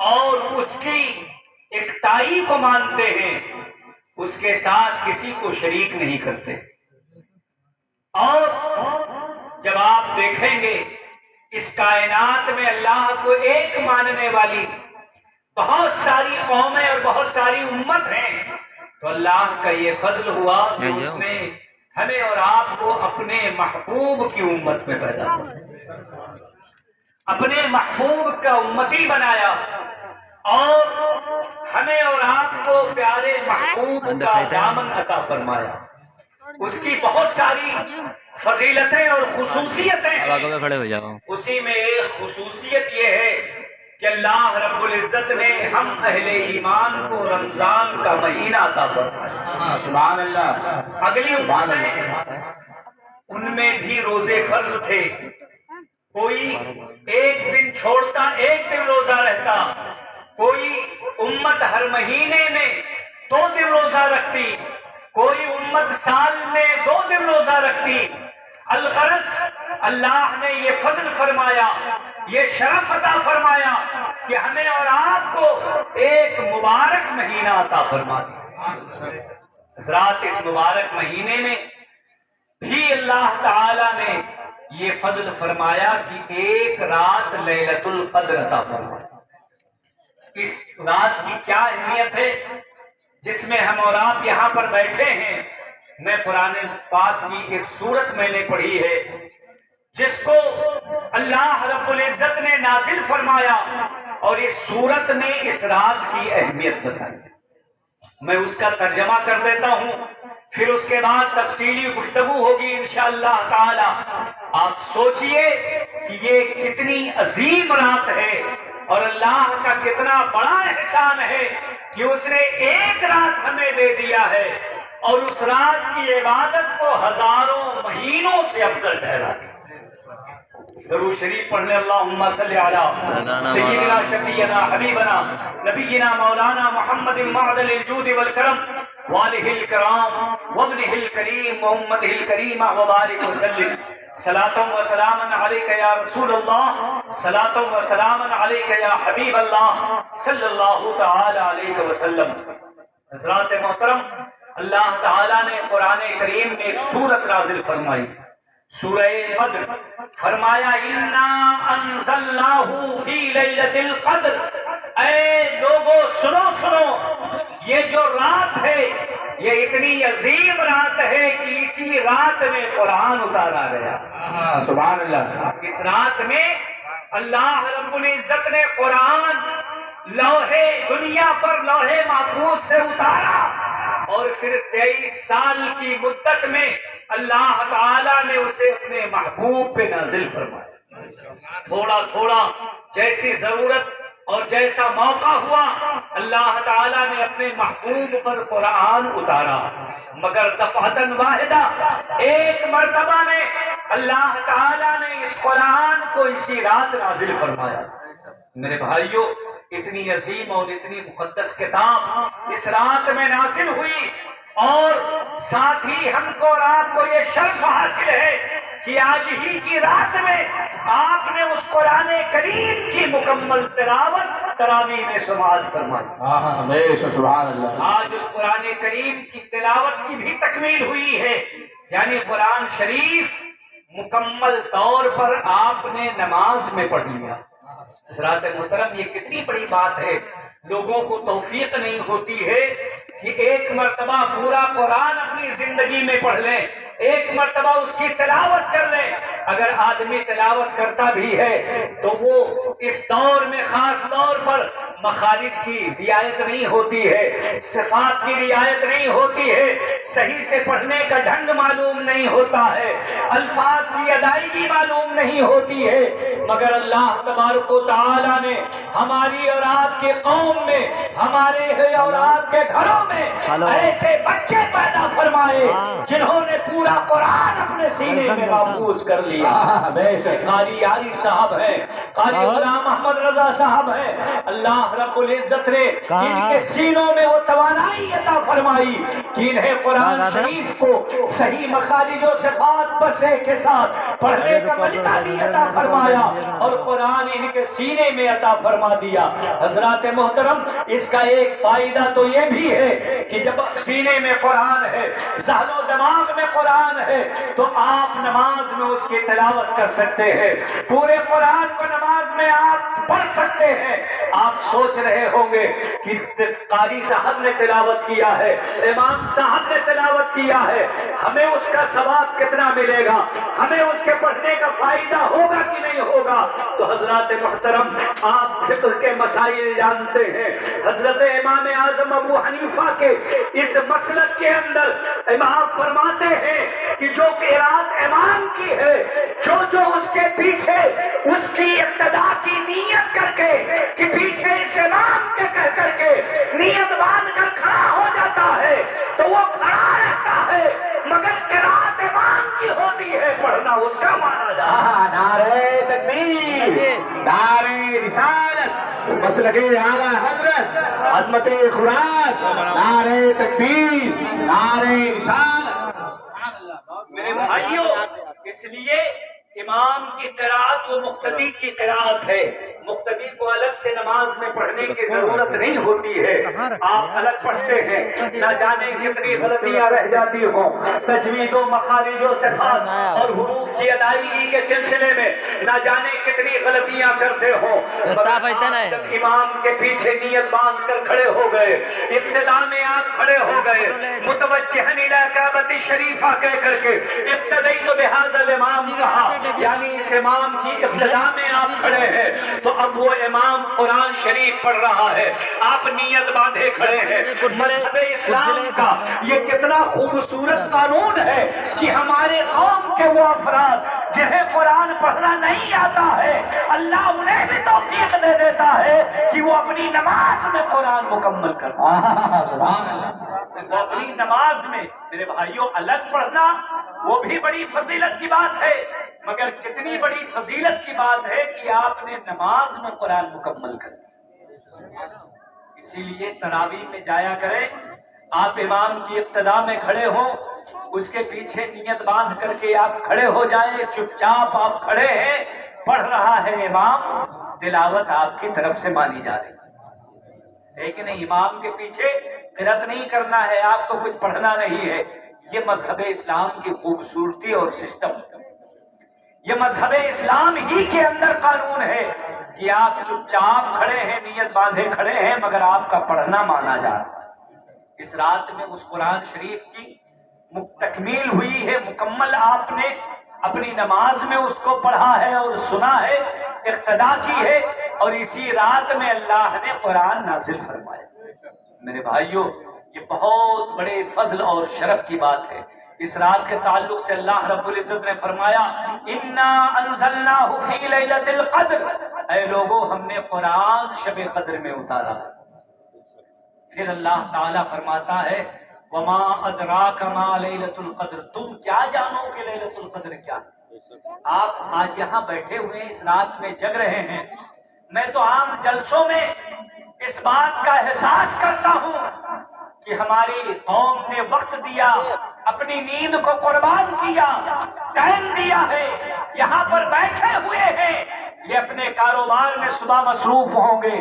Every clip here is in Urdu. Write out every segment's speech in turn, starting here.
اور اس کی اکتائی کو مانتے ہیں، اس کے ساتھ کسی کو شریک نہیں کرتے۔ اور جب آپ دیکھیں گے اس کائنات میں اللہ کو ایک ماننے والی بہت ساری قومیں اور بہت ساری امت ہیں، تو اللہ کا یہ فضل ہوا کہ اس نے ہمیں اور آپ کو اپنے محبوب کی امت میں پیدا کیا، اپنے محبوب کا امتی بنایا، اور ہمیں اور آپ کو پیارے محبوب کا دامن عطا فرمایا۔ اس کی بہت ساری فضیلتیں اور خصوصیتیں ہیں، اسی میں ایک خصوصیت یہ ہے کہ اللہ رب العزت نے ہم اہل ایمان کو رمضان کا مہینہ عطا فرمایا۔ سبحان اللہ۔ اگلی امتیں ان میں بھی روزے فرض تھے، کوئی ایک دن چھوڑتا ایک دن روزہ رہتا، کوئی امت ہر مہینے میں 2 دن روزہ رکھتی، کوئی امت سال میں 2 دن روزہ رکھتی۔ الغرض اللہ نے یہ فضل فرمایا، یہ شرف عطا فرمایا کہ ہمیں اور آپ کو ایک مبارک مہینہ عطا فرما دیا۔ حضرات، اس مبارک مہینے میں بھی اللہ تعالی نے یہ فضل فرمایا کہ ایک رات لیلۃ القدر عطا فرمایا۔ اس رات کی کیا اہمیت ہے جس میں ہم اور آپ یہاں پر بیٹھے ہیں؟ میں قرآن پاک کی ایک سورت میں نے پڑھی ہے جس کو اللہ رب العزت نے نازل فرمایا، اور اس سورت نے اس رات کی اہمیت بتائی۔ میں اس کا ترجمہ کر دیتا ہوں، پھر اس کے بعد تفصیلی گفتگو ہوگی انشاءاللہ تعالی۔ آپ سوچئے کہ یہ کتنی عظیم رات ہے اور اللہ کا کتنا بڑا احسان ہے کہ اس نے ایک رات ہمیں دے دیا ہے، اور اس رات کی عبادت کو ہزاروں مہینوں سے افضل ٹھہرا دیا۔ درود شریف پڑھنے اللہم صلی علی سیدنا شفیعنا حبیبنا نبینا مولانا محمد معدل الجود والکرم والہ الکرام وابنہ الکریم وامتہ الکریمہ وبارک وسلم۔ صلاۃ و سلام علیک یا رسول اللہ، صلاۃ و سلام علیک یا حبیب اللہ صلی اللہ تعالی علیہ وسلم۔ حضرات محترم، اللہ تعالیٰ نے قرآن کریم میں ایک سورت نازل فرمائی، سورہ قدر، فرمایا اِنَّا أَنزَلْنَاهُ فِي لَيْلَةِ الْقَدْرِ۔ اے لوگو سنو، یہ جو رات ہے یہ اتنی عظیم رات ہے کہ اسی رات میں قرآن اتارا گیا۔ سبحان اللہ۔ اس رات میں اللہ رب العزت نے قرآن لوحے دنیا پر لوحے محفوظ سے اتارا، اور پھر 23 سال کی مدت میں اللہ تعالیٰ نے اسے اپنے محبوب پہ نازل فرمایا۔ تھوڑا تھوڑا جیسی ضرورت اور جیسا موقع ہوا اللہ تعالیٰ نے اپنے محبوب پر قرآن اتارا، مگر دفعتاً واحدہ ایک مرتبہ میں اللہ تعالیٰ نے اس قرآن کو اسی رات نازل فرمایا۔ میرے بھائیوں، اتنی عظیم اور اتنی مقدس کتاب اس رات میں نازل ہوئی، اور ساتھ ہی ہم کو اور آپ کو یہ شرف حاصل ہے کہ آج ہی کی رات میں آپ نے اس قرآن کریم کی مکمل تلاوت تراویح میں سماعت فرمائی۔ سبحان اللہ۔ آج اس قرآن کریم کی تلاوت کی بھی تکمیل ہوئی ہے، یعنی قرآن شریف مکمل طور پر آپ نے نماز میں پڑھ لیا۔ حضرات محترم، یہ کتنی بڑی بات ہے، لوگوں کو توفیق نہیں ہوتی ہے کہ ایک مرتبہ پورا قرآن اپنی زندگی میں پڑھ لیں، ایک مرتبہ اس کی تلاوت کر لیں۔ اگر آدمی تلاوت کرتا بھی ہے تو وہ اس دور میں خاص طور پر مخارج کی رعایت نہیں ہوتی ہے، صفات کی رعایت نہیں ہوتی ہے، صحیح سے پڑھنے کا ڈھنگ معلوم نہیں ہوتا ہے، الفاظ کی ادائیگی معلوم نہیں ہوتی ہے، مگر اللہ تبارک و تعالی نے ہماری اور آپ کے قوم میں، ہمارے اور آپ کے گھروں میں ایسے بچے پیدا فرمائے جنہوں نے پورا قرآن اپنے سینے میں محفوظ کر لیا۔ قاری عارف صاحب ہے، قاری غلام محمد رضا صاحب ہے، اللہ رب العزت نے ان کے سینوں میں وہ توانائی عطا فرمائی کہ انہیں قرآن شریف کو صحیح مخارج و صفات بسے کے ساتھ پڑھنے کا ملکہ بھی عطا فرمایا، اور قرآن ان کے سینے میں عطا فرما دیا۔ حضرات محترم، اس کا ایک فائدہ تو یہ بھی ہے کہ جب سینے میں قرآن ہے، ذہن و دماغ میں قرآن ہے، تو آپ نماز میں اس کی تلاوت کر سکتے ہیں، پورے قرآن کو نماز میں آپ پڑھ سکتے ہیں۔ آپ سوچ رہے ہوں گے کہ قاری صاحب نے تلاوت کیا ہے، امام صاحب نے تلاوت کیا ہے، ہمیں اس کا ثواب کتنا ملے گا، ہمیں اس کے پڑھنے کا فائدہ ہوگا کہ نہیں ہوگا؟ تو حضرات محترم، آپ فقہ کے مسائل جانتے ہیں۔ حضرت امام اعظم ابو حنیفہ کے اس مسلک کے اندر امام فرماتے ہیں کہ جو قرات امام کی ہے، جو اس کے پیچھے اس کی اقتدا کی نیت کر کے کہ پیچھے اس امام کے کر کے نیت باندھ کر کھڑا ہو جاتا ہے تو وہ کھڑا رہتا ہے، مگر قرات امام کی ہوتی ہے، پڑھنا اس کا مانا جاتا ہے۔ نعرہ تکبیر، نعرہ رسالت، مسلک اعلیٰ حضرت عظمت قرآن، نعرہ تکبیر، نعرہ رسالت۔ میرے بھائیوں، اس لیے امام کی قرات وہ مقتدی کی قرات ہے، مقتدی کو الگ سے نماز میں پڑھنے کی ضرورت نہیں ہوتی ہے، آپ الگ پڑھتے ہیں، نہ جانے کتنی غلطیاں رہ جاتی ہوں، تجوید و مخارج و صفات اور حروف کی ادائیگی کے سلسلے میں نہ جانے کتنی غلطیاں کرتے ہوں، جب امام کے پیچھے نیت باندھ کر کھڑے ہو گئے، ابتدا میں آپ کھڑے ہو گئے، متوجہن الی کعبۃ الشریفہ کہہ کر کے ابتدیت بہذا الامام کہا، یعنی اس امام کی ابتدا میں آپ کھڑے ہیں، تو اب وہ امام قرآن شریف پڑھ رہا ہے، آپ نیت باندھے کھڑے ہیں۔ مذہب اسلام کا یہ کتنا خوبصورت قانون ہے کہ ہمارے قوم کے وہ افراد جنہیں قرآن پڑھنا نہیں آتا ہے، اللہ انہیں بھی توفیق دے دیتا ہے کہ وہ اپنی نماز میں قرآن مکمل کرتے ہیں۔ وہ اپنی نماز میں، میرے بھائیوں، الگ پڑھنا وہ بھی بڑی فضیلت کی بات ہے، مگر کتنی بڑی فضیلت کی بات ہے کہ آپ نے نماز میں قرآن مکمل کر دیا۔ اسی لیے تراویح میں جایا کریں، آپ امام کی ابتدا میں کھڑے ہوں، اس کے پیچھے نیت باندھ کر کے آپ کھڑے ہو جائیں، چپ چاپ آپ کھڑے ہیں، پڑھ رہا ہے امام، تلاوت آپ کی طرف سے مانی جا رہی ہے، لیکن امام کے پیچھے قرات نہیں کرنا ہے، آپ کو کچھ پڑھنا نہیں ہے۔ یہ مذہب اسلام کی خوبصورتی اور سسٹم، یہ مذہب اسلام ہی کے اندر قانون ہے کہ آپ چپ چاپ کھڑے ہیں، نیت باندھے کھڑے ہیں، مگر آپ کا پڑھنا مانا جا رہا ہے۔ اس رات میں اس قرآن شریف کی تکمیل ہوئی ہے، مکمل آپ نے اپنی نماز میں اس کو پڑھا ہے اور سنا ہے، اقتدا کی ہے، اور اسی رات میں اللہ نے قرآن نازل فرمایا۔ میرے بھائیوں، یہ بہت بڑے فضل اور شرف کی بات ہے۔ اس رات کے تعلق سے اللہ رب العزت نے فرمایا، اِنَّا أَنزَلْنَاهُ فِي لَيْلَةِ الْقَدْرِ، اے لوگوں، ہم نے قرآن شب قدر میں اتارا۔ پھر اللہ تعالیٰ فرماتا ہے، وَمَا أَدْرَاكَ مَا لَيْلَةُ الْقَدْرِ، تم کیا جانو کہ لیلۃ القدر کیا ہے؟ آپ آج یہاں بیٹھے ہوئے اس رات میں جگ رہے ہیں، میں تو عام جلسوں میں اس بات کا احساس کرتا ہوں کہ ہماری قوم نے وقت دیا، اپنی نیند کو قربان کیا، ٹائم دیا ہے، یہاں پر بیٹھے ہوئے ہیں، یہ اپنے کاروبار میں صبح مصروف ہوں گے،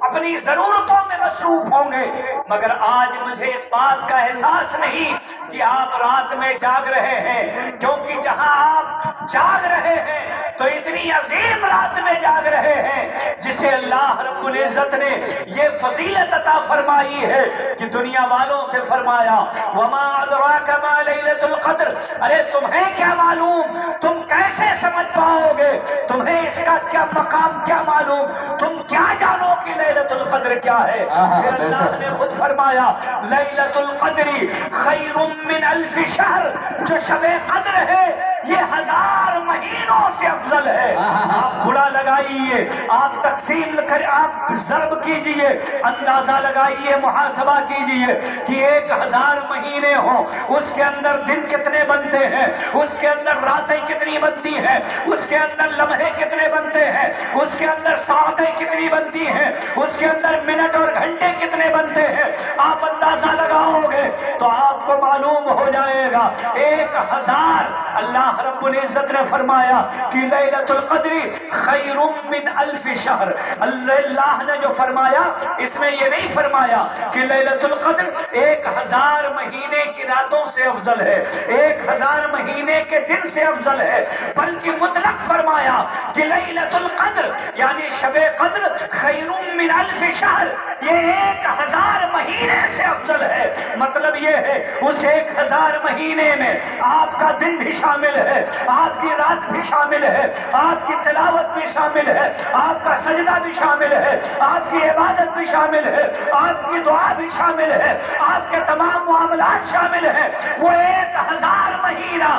اپنی ضرورتوں میں مصروف ہوں گے، مگر آج مجھے اس بات کا احساس نہیں کہ آپ رات میں جاگ رہے ہیں، کیونکہ جہاں آپ جاگ رہے ہیں تو اتنی عظیم رات میں جاگ رہے ہیں جسے اللہ رب العزت نے یہ فضیلت عطا فرمائی ہے کہ دنیا والوں سے فرمایا، وما ادراک ما لیلۃ القدر، ارے تمہیں کیا معلوم، تم کیسے سمجھ پاؤ گے، تمہیں اس کا کیا مقام کیا معلوم، تم کیا جانو کہ لیلۃ القدر کیا ہے؟ پھر اللہ نے خود فرمایا، لیلۃ القدر خیر من الف شہر، جو شب قدر ہے یہ 1000 مہینوں سے افضل ہے۔ آپ بڑا لگائیے، آپ تقسیم کر، آپ ضرب کیجئے، اندازہ لگائیے، محاسبہ کیجئے کہ 1000 مہینے ہوں، اس کے اندر دن کتنے بنتے ہیں، اس کے اندر راتیں کتنی بنتی ہیں، اس کے اندر لمحے کتنے بنتے ہیں، اس کے اندر ساعتیں کتنی بنتی ہیں، اس کے اندر منٹ اور گھنٹے کتنے بنتے ہیں۔ آپ اندازہ لگاؤ گے تو آپ کو معلوم ہو جائے گا 1000 اللہ رب العزت نے فرمایا فرمایا کہ لیلۃ القدر خیر من الف شہر، اللہ نے جو فرمایا اس میں یہ نہیں فرمایا کہ لیلۃ القدر 1000 مہینے کی راتوں سے افضل ہے، 1000 مہینے کے دن سے افضل ہے، بلکہ مطلق فرمایا کہ لیلۃ القدر یعنی شب قدر خیر من الف شہر، یہ 1000 مہینے سے افضل ہے۔ مطلب یہ ہے اس 1000 مہینے میں آپ کا دن بھی شامل ہے، آپ کی رات بھی شامل ہے، آپ کی تلاوت بھی شامل ہے، آپ کا سجدہ بھی شامل ہے، آپ کی عبادت بھی شامل ہے، آپ کی دعا بھی شامل ہے، آپ کے تمام معاملات شامل ہیں۔ وہ 1000 مہینہ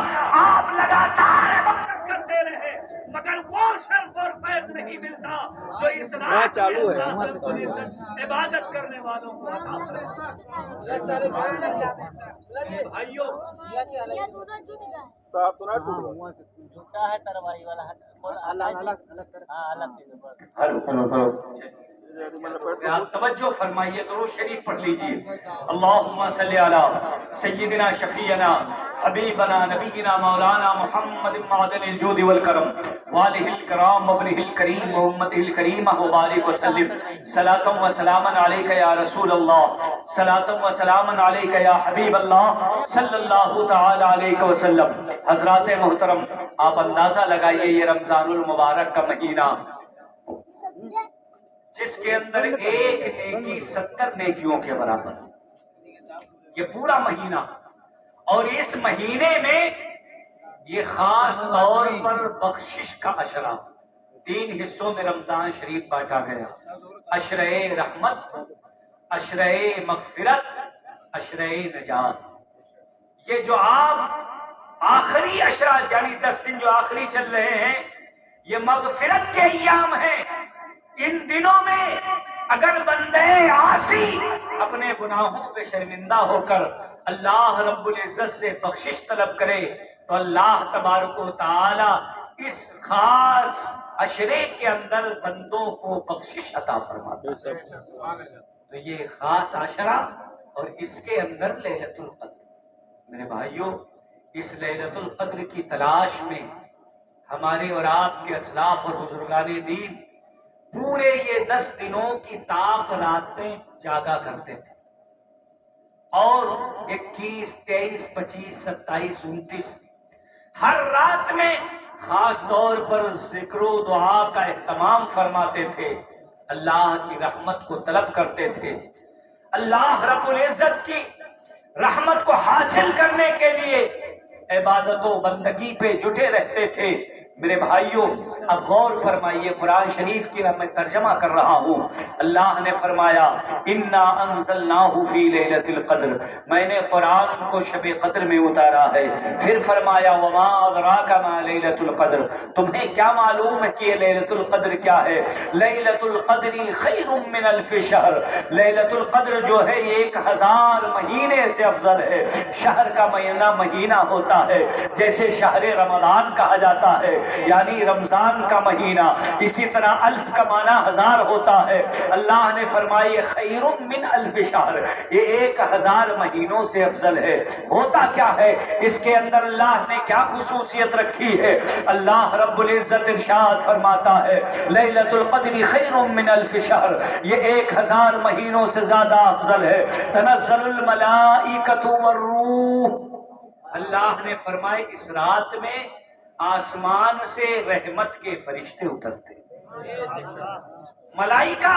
آپ لگاتار عبادت کرتے رہے، مگر وہ شرف اور فیض نہیں ملتا جو اس رات میں اللہ رب العزت عبادت کرنے والوں کو عطا فرماتا ہے۔ بھائیو جھوٹا ہے تروائی والا آپ توجہ فرمائیے، درود شریف پڑھ لیجیے۔ اللہم صلی علی سیدنا شفیعنا حبیبنا نبینا مولانا محمد معدن الجود والکرم والہ الکرام وابنہ الکریم وامتہ الکریمہ وبارک وسلم صلاۃ و سلاما علیک یا رسول اللہ، صلاۃ و سلاما علیک یا حبیب اللہ صلی اللہ تعالی علیہ وسلم۔ حضرات محترم، آپ اندازہ لگائیے یہ رمضان المبارک کا مہینہ جس کے اندر ایک نیکی 70 نیکیوں کے برابر، یہ پورا مہینہ، اور اس مہینے میں یہ خاص طور پر بخشش کا عشرہ 3 حصوں میں رمضان شریف بانٹا گیا، عشرہ رحمت، عشرہ مغفرت، عشرہ نجات۔ یہ جو آپ آخری عشرہ یعنی 10 دن جو آخری چل رہے ہیں یہ مغفرت کے ایام ہیں۔ ان دنوں میں اگر بندے عاصی اپنے گناہوں پہ شرمندہ ہو کر اللہ رب العزت سے بخشش طلب کرے تو اللہ تبارک و تعالی اس خاص عشرے کے اندر بندوں کو بخشش عطا فرماتا ہے۔ تو یہ خاص عشرہ اور اس کے اندر لیلۃ القدر، میرے بھائیوں، اس لیلۃ القدر کی تلاش میں ہمارے اور آپ کے اسلاف اور بزرگان دین پورے یہ 10 دنوں کی تاک راتیں جاگا کرتے تھے، اور 21، 23، 25، 27، 29 ہر رات میں خاص طور پر ذکر و دعا کا اہتمام فرماتے تھے، اللہ کی رحمت کو طلب کرتے تھے، اللہ رب العزت کی رحمت کو حاصل کرنے کے لیے عبادت و بندگی پہ جٹے رہتے تھے۔ میرے بھائیوں، اب غور فرمائیے، قرآن شریف کی میں ترجمہ کر رہا ہوں۔ اللہ نے فرمایا انا انزلناہ فی لیلۃ القدر، میں نے قرآن کو شب قدر میں اتارا ہے۔ پھر فرمایا وما ادراک ما لیلۃ القدر، تمہیں کیا معلوم ہے کہ یہ لیلۃ القدر کیا ہے؟ لیلۃ القدر خیر من الف شہر، لیلۃ القدر جو ہے یہ 1000 مہینے سے افضل ہے۔ شہر کا مہینہ ہوتا ہے جیسے شہر رمضان کہا جاتا ہے، یعنی رمضان کا مہینہ، اسی طرح الف کا معنی 1000 ہوتا ہے۔ اللہ نے فرمایا خیر من الف شہر، یہ 1000 مہینوں سے افضل ہے۔ ہوتا کیا ہے اس کے اندر؟ اللہ نے کیا خصوصیت رکھی ہے؟ اللہ رب العزت ارشاد فرماتا ہے لیلۃ القدر خیر من الف شہر، یہ 1000 مہینوں سے زیادہ افضل ہے۔ تنزل الملائکۃ والروح، اللہ نے فرمایا اس رات میں آسمان سے رحمت کے فرشتے اترتے۔ ملائکہ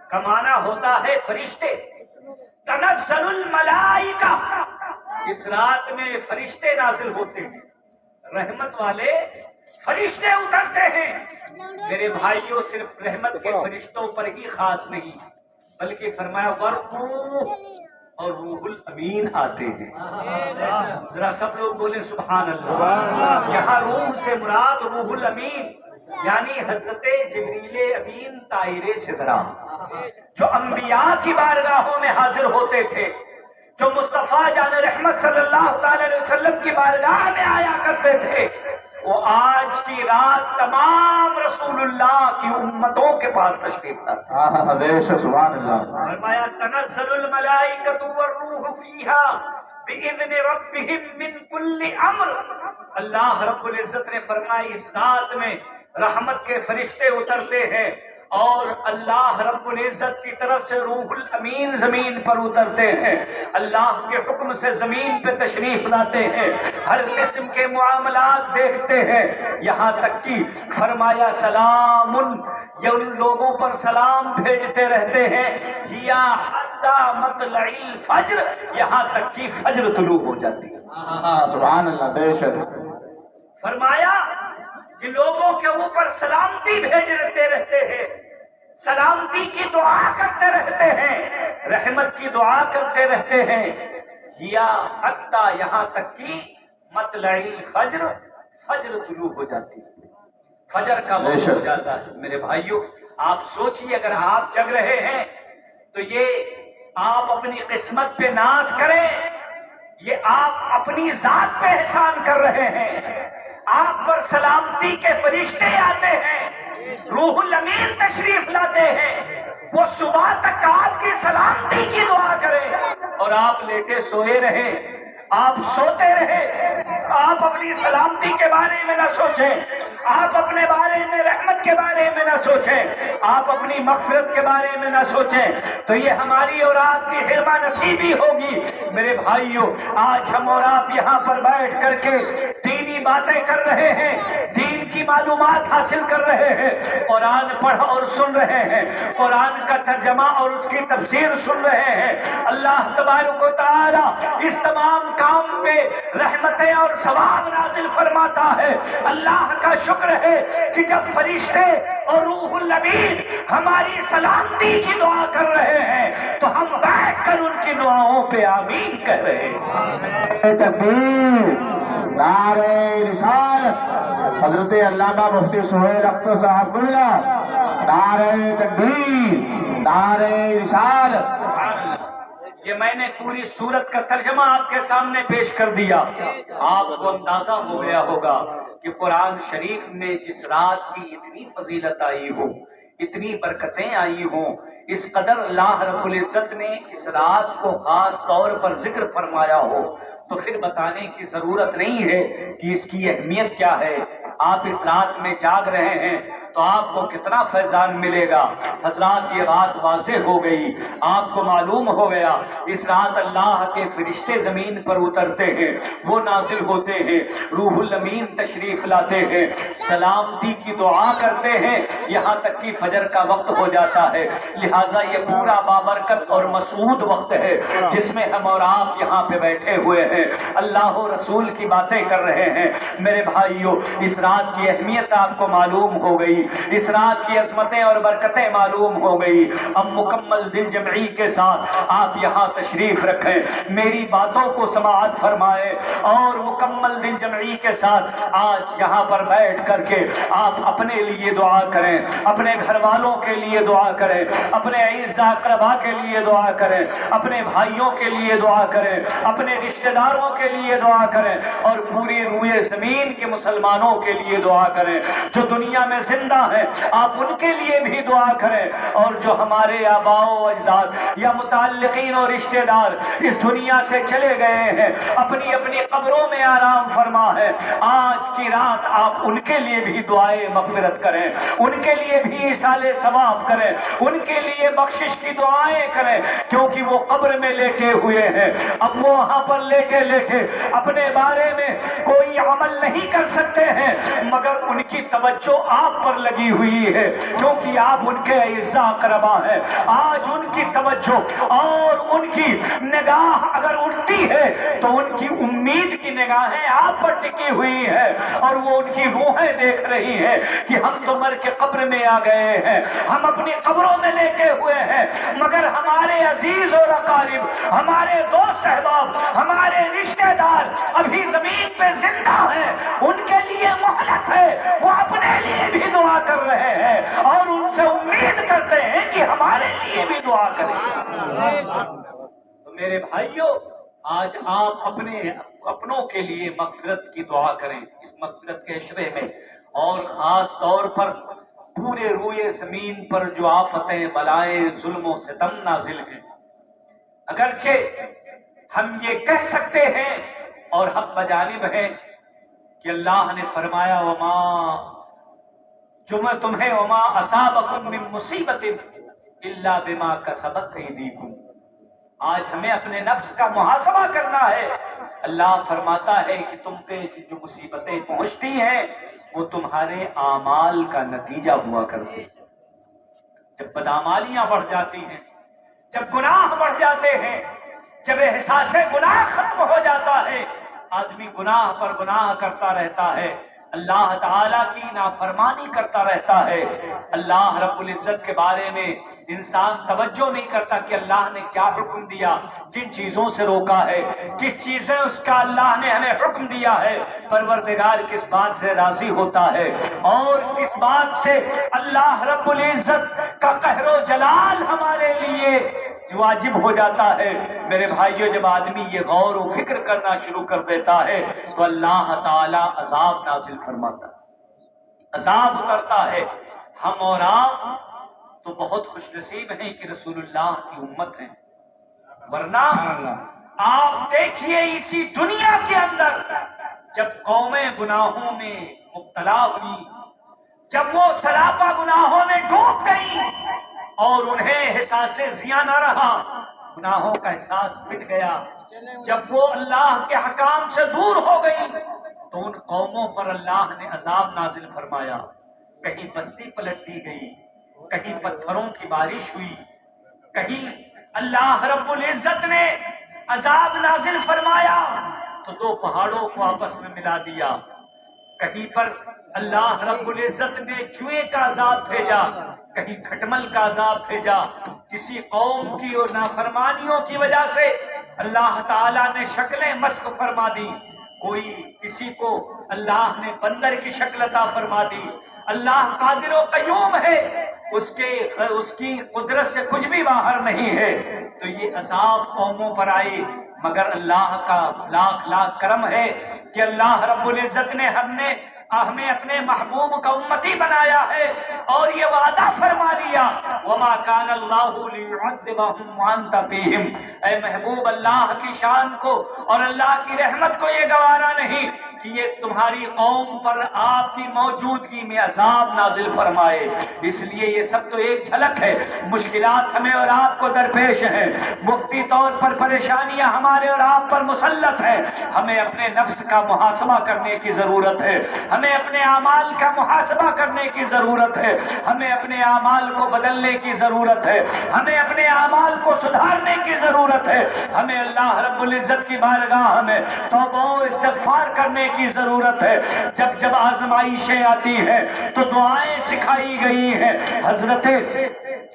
کا معنی ہوتا ہے فرشتے، تنزل الملائکہ، اس رات میں فرشتے نازل ہوتے ہیں، رحمت والے فرشتے اترتے ہیں۔ میرے بھائیوں، صرف رحمت کے فرشتوں پر ہی خاص نہیں بلکہ فرمایا والروح، اور روح الامین آتے ہیں۔ ذرا سب لوگ بولیں سبحان اللہ۔ یہاں روح سے مراد روح الامین یعنی حضرت جبریل امین طائر صدرہ، جو انبیاء کی بارگاہوں میں حاضر ہوتے تھے، جو مصطفیٰ جان رحمت صلی اللہ تعالی علیہ وسلم کی بارگاہ میں آیا کرتے تھے، وہ آج کی رات تمام رسول اللہ کی امتوں کے پاس تشریف لاتے۔ سبحان اللہ۔ فرمایا تنزل الملائکۃ والروح فیہا بِإِذْنِ رَبِّهِمْ مِنْ كُلِّ أَمْرٍ۔ اللہ رب العزت نے فرمایا اس رات میں رحمت کے فرشتے اترتے ہیں اور اللہ رب العزت کی طرف سے روح الامین زمین پر اترتے ہیں، اللہ کے حکم سے زمین پہ تشریف لاتے ہیں، ہر قسم کے معاملات دیکھتے ہیں، یہاں تک کہ فرمایا سلام، یہ ان لوگوں پر سلام بھیجتے رہتے ہیں یا حتی مطلع الفجر، یہاں تک کہ فجر طلوع ہو جاتی ہے۔ سبحان اللہ، بے شک۔ فرمایا کہ لوگوں کے اوپر سلامتی بھیجتے رہتے ہیں، سلامتی کی دعا کرتے رہتے ہیں، رحمت کی دعا کرتے رہتے ہیں، یا حتی یہاں تک کہ مطلع الفجر، فجر طلوع ہو جاتی ہے، فجر کا وقت ہو جاتا ہے۔ میرے بھائیوں آپ سوچئے اگر آپ جگ رہے ہیں تو یہ آپ اپنی قسمت پہ ناز کریں، یہ آپ اپنی ذات پہ احسان کر رہے ہیں، آپ پر سلامتی کے فرشتے آتے ہیں، روح الامین تشریف لاتے ہیں، وہ صبح تک آپ کی سلامتی کی دعا کریں اور آپ لیٹے سوئے رہیں، آپ سوتے رہے، آپ اپنی سلامتی کے بارے میں نہ سوچیں، آپ اپنے بارے میں رحمت کے بارے میں نہ سوچیں، آپ اپنی مغفرت کے بارے میں نہ سوچیں، تو یہ ہماری اور آپ کی حرمہ نصیبی ہوگی۔ میرے بھائیوں آج ہم اور آپ یہاں پر بیٹھ کر کے دینی باتیں کر رہے ہیں، دین کی معلومات حاصل کر رہے ہیں، قرآن پڑھ اور سن رہے ہیں، قرآن کا ترجمہ اور اس کی تفسیر سن رہے ہیں۔ اللہ تبارک و تعالی اس تمام کام پہ رحمتیں اور ثواب نازل فرماتا ہے۔ اللہ کا شکر ہے کہ جب فرشتے اور روح الامین ہماری سلامتی کی دعا کر رہے ہیں تو ہم بیٹھ کر ان کی دعاؤں پہ آمین کہہ رہے ہیں۔ تکبیر، نعرہ رسالت، حضرت علامہ مفتی سہیل اختر صاحب اللہ، نعرہ تکبیر، نعرہ رسالت۔ یہ میں نے پوری سورت کا ترجمہ آپ کے سامنے پیش کر دیا، آپ کو اندازہ ہو گیا ہوگا کہ قرآن شریف میں جس رات کی اتنی فضیلت آئی ہو، اتنی برکتیں آئی ہوں، اس قدر اللہ رب العزت نے اس رات کو خاص طور پر ذکر فرمایا ہو، تو پھر بتانے کی ضرورت نہیں ہے کہ اس کی اہمیت کیا ہے۔ آپ اس رات میں جاگ رہے ہیں تو آپ کو کتنا فیضان ملے گا۔ حضرات یہ بات واضح ہو گئی، آپ کو معلوم ہو گیا اس رات اللہ کے فرشتے زمین پر اترتے ہیں، وہ نازل ہوتے ہیں، روح الامین تشریف لاتے ہیں، سلامتی کی دعا کرتے ہیں، یہاں تک کہ فجر کا وقت ہو جاتا ہے۔ لہٰذا یہ پورا بابرکت اور مسعود وقت ہے جس میں ہم اور آپ یہاں پہ بیٹھے ہوئے ہیں، اللہ و رسول کی باتیں کر رہے ہیں۔ میرے بھائیوں اس رات کی اہمیت آپ کو معلوم ہو گئی، اس رات کی عظمتیں اور برکتیں معلوم ہو گئی۔ اب مکمل دل جمعی کے ساتھ آپ یہاں تشریف رکھیں، میری باتوں کو سماعت فرمائیں اور مکمل دل جمعی کے ساتھ آج یہاں پر بیٹھ کر کے آپ اپنے لیے دعا کریں، اپنے گھر والوں کے لیے دعا کریں، اپنے اعزاء اقربا کے لیے دعا کریں، اپنے بھائیوں کے لیے دعا کریں، اپنے رشتہ داروں کے لیے دعا کریں اور پوری روئے زمین کے مسلمانوں کے لیے دعا کریں جو دنیا میں زندہ ہیں، آپ ان کے لیے بھی دعا کریں، اور جو ہمارے آباء و اجداد یا متعلقین اور رشتہ دار اس دنیا سے چلے گئے ہیں، اپنی اپنی قبروں میں آرام فرما ہے، آج کی رات آپ ان کے لیے بھی دعائیں مغفرت کریں، ان کے لیے بھی ایصال ثواب کریں، ان کے لیے بخشش کی دعائیں کریں، کیونکہ وہ قبر میں لیٹے ہوئے ہیں، اب وہ وہاں پر لیٹے لیٹے اپنے بارے میں کوئی عمل نہیں کر سکتے ہیں، مگر ان کی توجہ آپ پر لگی ہوئی ہے کیونکہ آپ ان کے اعزاء اقربا ہیں۔ آج ان کی توجہ اور ان کی نگاہ اگر اٹھتی ہے تو ان کی امید کی نگاہیں آپ پر ٹکی ہوئی ہیں اور وہ ان کی روحیں دیکھ رہی ہیں کہ ہم تو مر کے قبر میں آ گئے ہیں، ہم اپنی قبروں میں لیٹے ہوئے ہیں، مگر ہمارے عزیز اور اقارب، ہمارے دوست احباب، ہمارے رشتہ دار ابھی زمین پہ زندہ ہیں، ان کے لیے مہلت ہے، وہ اپنے لیے بھی دعا کر رہے ہیں اور ان سے امید کرتے ہیں کہ ہمارے لیے بھی دعا کریں۔ تو میرے بھائیوں آج آپ اپنوں کے لیے مغفرت کی دعا کریں اس مغفرت کے عشرے میں، اور خاص طور پر پورے روئے زمین پر جو آفتیں بلائیں ظلم و ستم نازل ہیں، اگرچہ ہم یہ کہہ سکتے ہیں اور ہم بجانب ہیں کہ اللہ نے فرمایا وما تمہیں وما اصابکم من مصیبت الا بما کسبت ایدیکم. آج ہمیں اپنے نفس کا محاسبہ کرنا ہے. اللہ فرماتا ہے کہ تم پہ جو مصیبتیں پہنچتی ہیں وہ تمہارے اعمال کا نتیجہ ہوا کرتی. جب بدعمالیاں بڑھ جاتی ہیں، جب گناہ بڑھ جاتے ہیں، جب احساس گناہ ختم ہو جاتا ہے، آدمی گناہ پر گناہ کرتا رہتا ہے، اللہ تعالیٰ کی نافرمانی کرتا رہتا ہے، اللہ رب العزت کے بارے میں انسان توجہ نہیں کرتا کہ اللہ نے کیا حکم دیا، جن چیزوں سے روکا ہے، کس چیزیں اس کا اللہ نے ہمیں حکم دیا ہے، پروردگار کس بات سے راضی ہوتا ہے اور کس بات سے اللہ رب العزت کا قہر و جلال ہمارے لیے واجب ہو جاتا ہے. میرے بھائیوں، جب آدمی یہ غور و فکر کرنا شروع کر دیتا ہے تو اللہ تعالیٰ عذاب نازل فرماتا ہے، عذاب اترتا ہے. ہم اور آپ تو بہت خوش نصیب ہیں کہ رسول اللہ کی امت ہیں، ورنہ آپ دیکھیے اسی دنیا کے اندر جب قومیں گناہوں میں مبتلا ہوئی، جب وہ سراپا گناہوں میں ڈوب گئی اور انہیں احساس زیاں نہ رہا، گناہوں کا احساس مٹ گیا، جب وہ اللہ کے حکام سے دور ہو گئی تو ان قوموں پر اللہ نے عذاب نازل فرمایا. کہیں بستی پلٹ دی گئی، کہیں پتھروں کی بارش ہوئی، کہیں اللہ رب العزت نے عذاب نازل فرمایا تو دو پہاڑوں کو آپس میں ملا دیا، کہیں پر اللہ رب العزت نے جوئے کا عذاب بھیجا، کہیں کھٹمل کا عذاب بھیجا. کسی قوم کی اور نافرمانیوں کی وجہ سے اللہ تعالیٰ نے شکلیں مسخ فرما دی، کوئی کسی کو اللہ نے بندر کی شکل عطا فرما دی. اللہ قادر و قیوم ہے، اس کی قدرت سے کچھ بھی باہر نہیں ہے. تو یہ عذاب قوموں پر آئے، مگر اللہ کا لاکھ لاکھ کرم ہے کہ اللہ رب العزت نے ہمیں اپنے محبوب کا امتی بنایا ہے اور یہ وعدہ فرما لیا وما کان اللہ لیعذبہم وانت فیہم. اے محبوب، اللہ کی شان کو اور اللہ کی رحمت کو یہ گوارا نہیں کہ یہ تمہاری قوم پر آپ کی موجودگی میں عذاب نازل فرمائے. اس لیے یہ سب تو ایک جھلک ہے. مشکلات ہمیں اور آپ کو درپیش ہیں، وقتی طور پر پریشانیاں ہمارے اور آپ پر مسلط ہیں. ہمیں اپنے نفس کا محاسبہ کرنے کی ضرورت ہے، ہمیں اپنے اعمال کا محاسبہ کرنے کی ضرورت ہے، ہمیں اپنے اعمال کو بدلنے کی ضرورت ہے، ہمیں اپنے اعمال کو سدھارنے کی ضرورت ہے، ہمیں اللہ رب العزت کی بارگاہ میں توبہ و استغفار کرنے کی ضرورت ہے. جب جب آزمائشیں آتی ہیں تو دعائیں سکھائی گئی ہیں. حضرت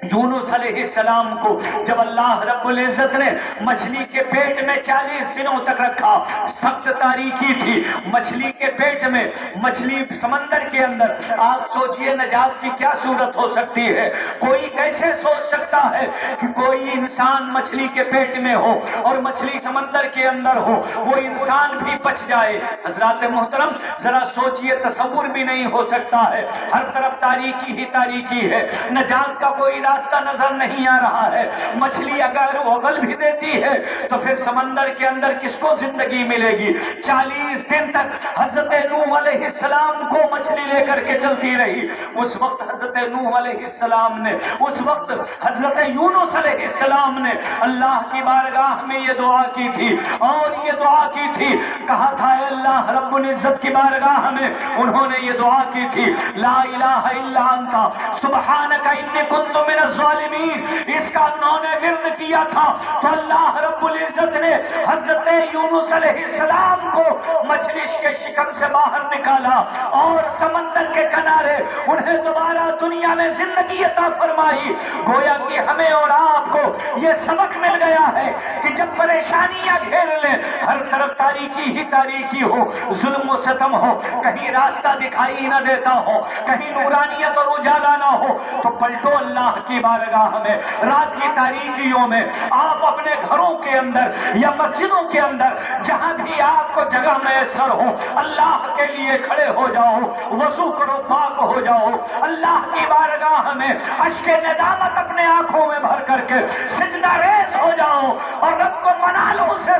یونس علیہ السلام کو جب اللہ رب العزت نے مچھلی کے پیٹ میں 40 دنوں تک رکھا، سخت تاریکی تھی مچھلی کے پیٹ میں، مچھلی سمندر کے اندر. آپ سوچئے نجات کی کیا صورت ہو سکتی ہے؟ کوئی کیسے سوچ سکتا ہے کہ کوئی انسان مچھلی کے پیٹ میں ہو اور مچھلی سمندر کے اندر ہو، وہ انسان بھی بچ جائے؟ حضرات محترم، ذرا سوچئے، تصور بھی نہیں ہو سکتا ہے. ہر طرف تاریکی ہی تاریکی ہے، نجات کا کوئی راستہ نظر نہیں آ رہا ہے. مچھلی اگر اگل بھی دیتی ہے تو پھر سمندر کے اندر کس کو زندگی ملے گی؟ 40 دن تک حضرت نوح علیہ السلام کو مچھلی لے کر کے چلتی رہی. اس وقت حضرت نوح علیہ السلام نے، اس وقت حضرت یونس علیہ السلام نے اللہ کی بارگاہ میں یہ دعا کی تھی اور یہ دعا کی تھی، کہا تھا اے اللہ رب العزت کی بارگاہ میں انہوں نے یہ دعا کی تھی، لا الہ الا انت سبحانک انی کنت من الظالمین. اس کا انہوں نے ورد کیا تھا تو اللہ رب العزت نے حضرت یونس علیہ السلام کو مچھلی کے شکم سے باہر نکالا اور سمندر کے کنارے انہیں دوبارہ دنیا میں زندگی عطا فرمائی. گویا کہ ہمیں اور آپ کو یہ سبق مل گیا ہے کہ جب پریشانیاں گھیر لیں، ہر طرف تاریکی ہی تاریکی ہو، ظلم و ستم ہو، کہیں راستہ دکھائی نہ دیتا ہو، کہیں نورانیت اور اجالا نہ ہو، تو پلٹو اللہ کی بارگاہ میں. رات کی تاریکیوں میں آپ اپنے گھروں کے اندر یا مسجدوں کے اندر جہاں بھی آپ کو جگہ میسر ہو، اللہ کے لیے کھڑے ہو جاؤ، وضو کرو، پاک ہو جاؤ، اللہ کی بارگاہ میں اشک ندامت اپنے آنکھوں میں بھر کر کے سجدہ ریز ہو جاؤ اور رب کو منا لو، اسے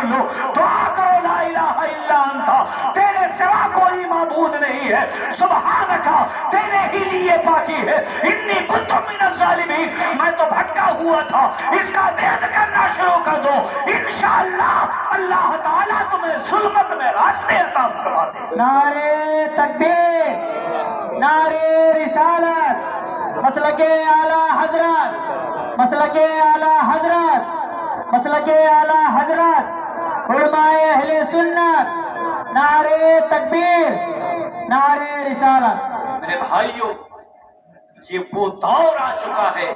کر لو, دعا کرو لا الہ الا انت, تیرے سوا کوئی معبود نہیں ہے, سبحانک, تیرے ہی لیے پاکی ہے, انی کنت من الظالمین, میں تو بھٹکا ہوا تھا, اس کا وید کرنا شروع کر دو, انشاءاللہ اللہ تعالیٰ تمہیں ظلمت میں راستے عطا فرما دے. نعرے تکبیر, نعرے رسالت, مسلک اعلی حضرت, مسلک اعلی حضرت, مسلک اعلی حضرت, علماء اہل سنت, نعرے تکبیر, نعرے رسالت. میرے بھائیوں, یہ وہ دور آ چکا ہے,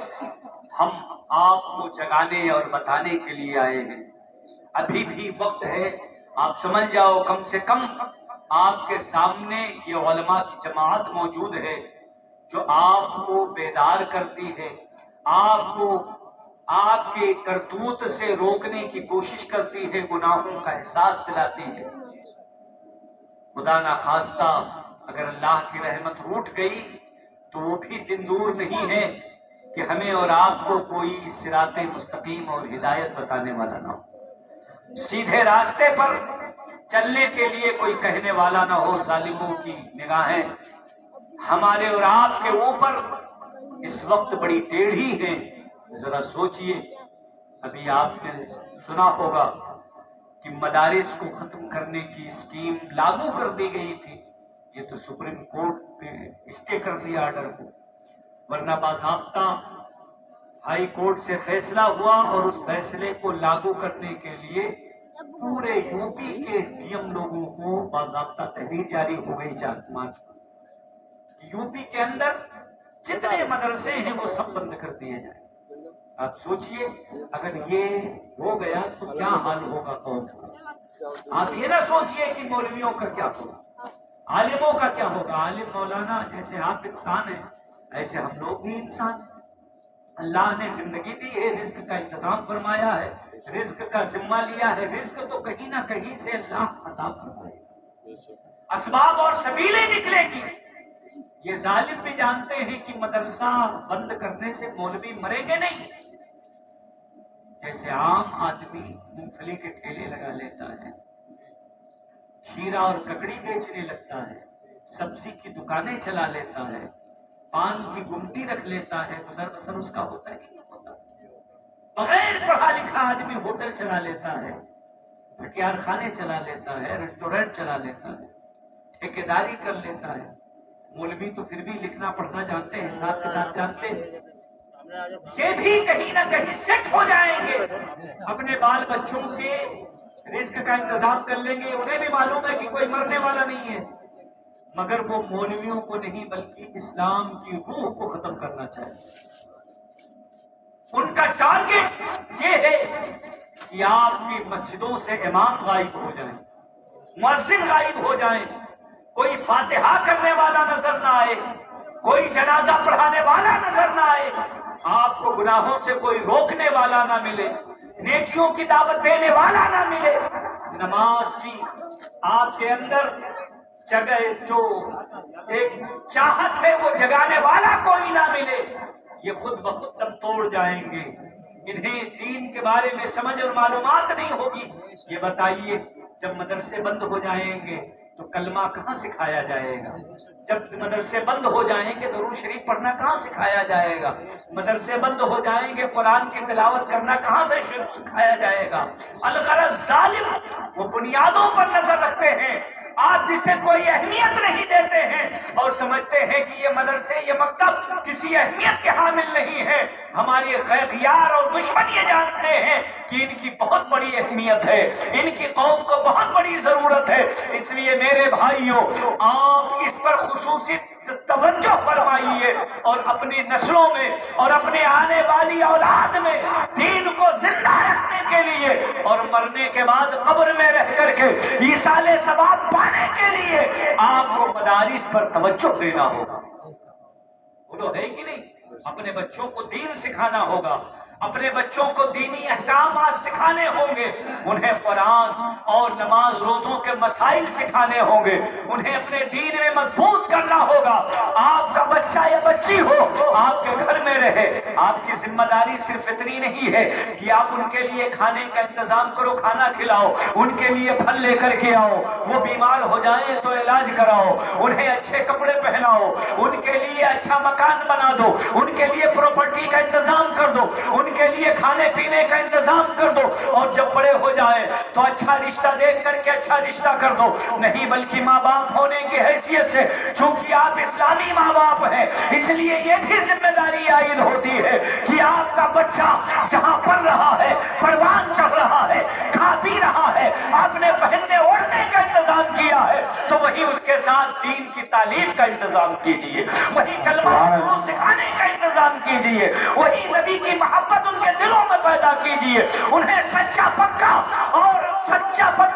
ہم آپ کو جگانے اور بتانے کے لیے آئے ہیں. ابھی بھی وقت ہے, آپ سمجھ جاؤ, کم سے کم آپ کے سامنے یہ علماء کی جماعت موجود ہے جو آپ کو بیدار کرتی ہے, آپ کو آپ کے کرتوت سے روکنے کی کوشش کرتی ہے, گناہوں کا احساس دلاتی ہے. خدا نخواستہ اگر اللہ کی رحمت روٹ گئی تو وہ بھی دن دور نہیں ہے کہ ہمیں اور آپ کو کوئی صراط مستقیم اور ہدایت بتانے والا نہ ہو, سیدھے راستے پر چلنے کے لیے کوئی کہنے والا نہ ہو. ظالموں کی نگاہیں ہمارے اور آپ کے اوپر اس وقت بڑی ٹیڑھی ہیں. ذرا سوچئے, ابھی آپ نے سنا ہوگا کہ مدارس کو ختم کرنے کی اسکیم لاگو کر دی گئی تھی. یہ تو سپریم کورٹ نے اسٹے کر دیا آرڈر کو, ورنہ باضابطہ ہائی کورٹ سے فیصلہ ہوا اور اس فیصلے کو لاگو کرنے کے لیے پورے یو پی کے ڈی ایم لوگوں کو باضابطہ تحریر جاری ہو گئی 4 مارچ کو. یو پی کے اندر جتنے مدرسے ہیں وہ سب بند کر دیے جائیں. آپ سوچئے اگر یہ ہو گیا تو کیا حال ہوگا قوم کا. آپ یہ نہ سوچئے کہ مولویوں کا کیا ہوگا, عالموں کا کیا ہوگا. عالم مولانا جیسے آپ انسان ہیں ایسے ہم لوگ بھی انسان ہیں. اللہ نے زندگی دی ہے, رزق کا انتظام فرمایا ہے, رزق کا ذمہ لیا ہے, رزق تو کہیں نہ کہیں سے اللہ عطا فرمائے, اسباب اور سبیلیں نکلے گی. یہ ظالم بھی جانتے ہیں کہ مدرسہ بند کرنے سے مولوی مریں گے نہیں. جیسے عام آدمی مونگپھلی کے ٹھیلے لگا لیتا ہے, کھیرا اور ککڑی بیچنے لگتا ہے, سبزی کی دکانیں چلا لیتا ہے, پان کی گمٹی رکھ لیتا ہے, گزر بسر اس کا ہوتا ہے کہ نہیں ہوتا. بغیر پڑھا لکھا آدمی ہوٹل چلا لیتا ہے, بھٹیار خانے چلا لیتا ہے, ریسٹورینٹ چلا لیتا ہے, ٹھیکیداری کر لیتا ہے. مولوی تو پھر بھی لکھنا پڑھنا جانتے ہیں, حساب کتاب جانتے ہیں. یہ بھی کہیں نہ کہیں سیٹ ہو جائیں گے, اپنے بال بچوں کے رزق کا انتظام کر لیں گے. انہیں بھی معلوم ہے کہ کوئی مرنے والا نہیں ہے, مگر وہ مولویوں کو نہیں بلکہ اسلام کی روح کو ختم کرنا چاہتے. ان کا ٹارگٹ یہ ہے کہ آپ کی مسجدوں سے امام غائب ہو جائیں, مؤذن غائب ہو جائیں, کوئی فاتحہ کرنے والا نظر نہ آئے, کوئی جنازہ پڑھانے والا نظر نہ آئے, آپ کو گناہوں سے کوئی روکنے والا نہ ملے, نیکیوں کی دعوت دینے والا نہ ملے, نماز کی آپ کے اندر جگہ جو ایک چاہت ہے وہ جگانے والا کوئی نہ ملے. یہ خود بخود دم توڑ جائیں گے. انہیں دین کے بارے میں سمجھ اور معلومات نہیں ہوگی. یہ بتائیے جب مدرسے بند ہو جائیں گے تو کلمہ کہاں سکھایا جائے گا؟ جب مدرسے بند ہو جائیں گے درود شریف پڑھنا کہاں سکھایا جائے گا؟ مدرسے بند ہو جائیں گے قرآن کی تلاوت کرنا کہاں سے سکھایا جائے گا؟ الغرض ظالم وہ بنیادوں پر نظر رکھتے ہیں, آپ جسے کوئی اہمیت نہیں دیتے ہیں اور سمجھتے ہیں کہ یہ مدرسے یہ مکتب کسی اہمیت کے حامل نہیں ہے. ہماری غیبیار اور دشمن یہ جانتے ہیں کہ ان کی بہت بڑی اہمیت ہے, ان کی قوم کو بہت بڑی ضرورت ہے. اس لیے میرے بھائیوں آپ اس پر خصوصی توجہ فرمائیے اور اپنی نسلوں میں اور اپنے آنے والی اولاد میں دین کو زندہ رکھنے کے لیے اور مرنے کے بعد قبر میں رہ کر کے ایصال ثواب پانے کے لیے آپ کو مدارس پر توجہ دینا ہوگا. بولو ہے کہ نہیں؟ اپنے بچوں کو دین سکھانا ہوگا, اپنے بچوں کو دینی احکامات سکھانے ہوں گے، انہیں قرآن اور نماز روزوں کے مسائل سکھانے ہوں گے، انہیں اپنے دین میں مضبوط کرنا ہوگا۔ آپ کا بچہ یا بچی ہو آپ کے گھر میں رہے، آپ کی ذمہ داری صرف اتنی نہیں ہے کہ آپ ان کے لیے کھانے کا انتظام کرو، کھانا کھلاؤ، ان کے لیے پھل لے کر کے آؤ، وہ بیمار ہو جائیں تو علاج کراؤ، انہیں اچھے کپڑے پہناؤ، ان کے لیے اچھا مکان بنا دو، ان کے لیے پراپرٹی کا انتظام کر دو، ان کے لیے کھانے پینے کا انتظام کر دو، اور جب بڑے ہو جائے تو اچھا رشتہ دیکھ کر کے اچھا رشتہ کر دو۔ نہیں بلکہ ماں باپ ہونے کی حیثیت سے چونکہ آپ اسلامی ماں باپ ہیں، اس لیے یہ بھی ذمہ داری عائد ہوتی ہے کہ آپ کا بچہ جہاں پڑھ رہا ہے، پروان چڑھ رہا ہے، کھا پی رہا ہے، آپ نے پہننے اوڑھنے کا انتظام کیا ہے تو وہی اس کے ساتھ دین کی تعلیم کا انتظام کیجیے، وہی کلمہ سکھانے کا انتظام کیجیے، وہی نبی کی محبت ان کے دلوں میں پیدا کیجیے، انہیں سچا پکا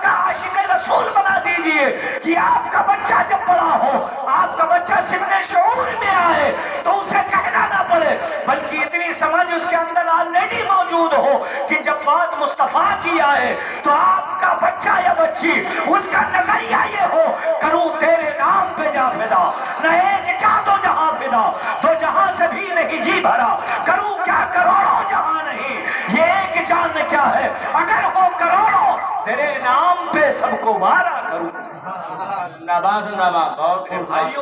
عاشق رسول بنا دیجیے کہ آپ کا بچہ جب بڑا ہو، آپ کا بچہ سن شعور میں آئے تو اسے کہنا نہ پڑے، بلکہ اتنی سمجھ اس کے اندر آلریڈی موجود ہو کہ جب بات مصطفیٰ کی آئے تو آپ کا بچہ یا بچی اس کا نظریہ یہ ہو، کروں تیرے نام پہ جا فدا، نہ ایک جا تو جہاں فدا، تو جہاں سے بھی نہیں جی بھرا، کروں کیا کروڑوں جہاں نہیں، یہ ایک جان کیا ہے، اگر ہو کروڑوں تیرے نام پہ سب کو مارا کروں۔ بہت بھائیو،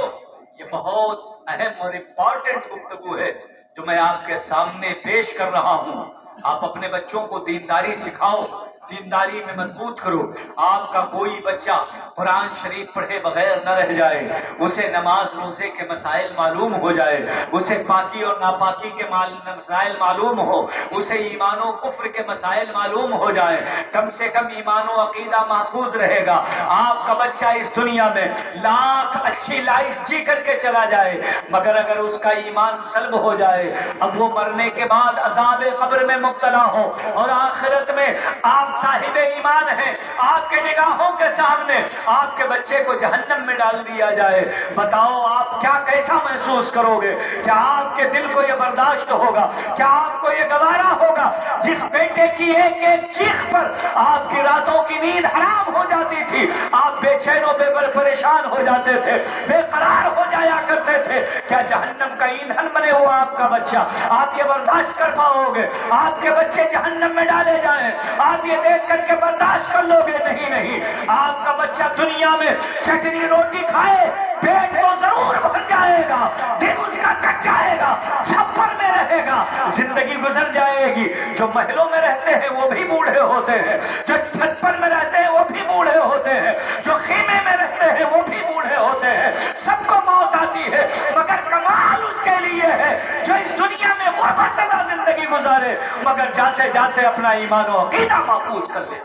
یہ بہت اہم اور امپورٹنٹ گفتگو ہے جو میں آپ کے سامنے پیش کر رہا ہوں۔ آپ اپنے بچوں کو دینداری سکھاؤ، دینداری میں مضبوط کرو۔ آپ کا کوئی بچہ قرآن شریف پڑھے بغیر نہ رہ جائے، اسے نماز روزے کے مسائل معلوم ہو جائے، اسے پاکی اور ناپاکی کے مسائل معلوم ہو، اسے ایمان و کفر کے مسائل معلوم ہو جائے، کم سے کم ایمان و عقیدہ محفوظ رہے گا۔ آپ کا بچہ اس دنیا میں لاکھ اچھی لائف جی کر کے چلا جائے، مگر اگر اس کا ایمان سلب ہو جائے، اب وہ مرنے کے بعد عذاب قبر میں مبتلا ہو اور آخرت میں آپ صاحب ایمان ہیں، آپ کے نگاہوں کے سامنے آپ کے بچے کو جہنم میں ڈال دیا جائے، بتاؤ آپ کیا کیسا محسوس کرو گے؟ کیا آپ کے دل کو یہ برداشت ہوگا؟ کیا آپ کو یہ گوارا ہوگا؟ جس بیٹے کی ایک ایک چیخ پر آپ کی راتوں کی نیند حرام ہو جاتی تھی، آپ بے چین و بے پریشان ہو جاتے تھے، بے قرار ہو جایا کرتے تھے، کیا جہنم کا ایندھن بنے ہوا آپ کا بچہ آپ یہ برداشت کر پاؤ گے؟ آپ کے بچے جہنم میں ڈالے جائیں، آپ یہ دیکھ کر کے برداشت کر لو گے؟ نہیں، آپ کا بچہ دنیا میں چٹنی روٹی کھائے پیٹ تو ضرور بھر جائے گا، دل اس کا کٹ جائے گا، چھپر میں رہے گا، زندگی گزر جائے گی۔ جو محلوں میں رہتے ہیں وہ بھی بوڑھے ہوتے ہیں، جو چھت پر میں رہتے ہیں وہ بھی بوڑھے ہوتے ہیں، جو خیمے میں رہتے ہیں وہ بھی بوڑھے ہوتے ہیں، سب کو موت آتی ہے، مگر کمال اس کے لیے ہے جو اس دنیا میں غربت زدہ زندگی گزارے مگر جاتے جاتے اپنا ایمان و عقیدہ محفوظ کر لے۔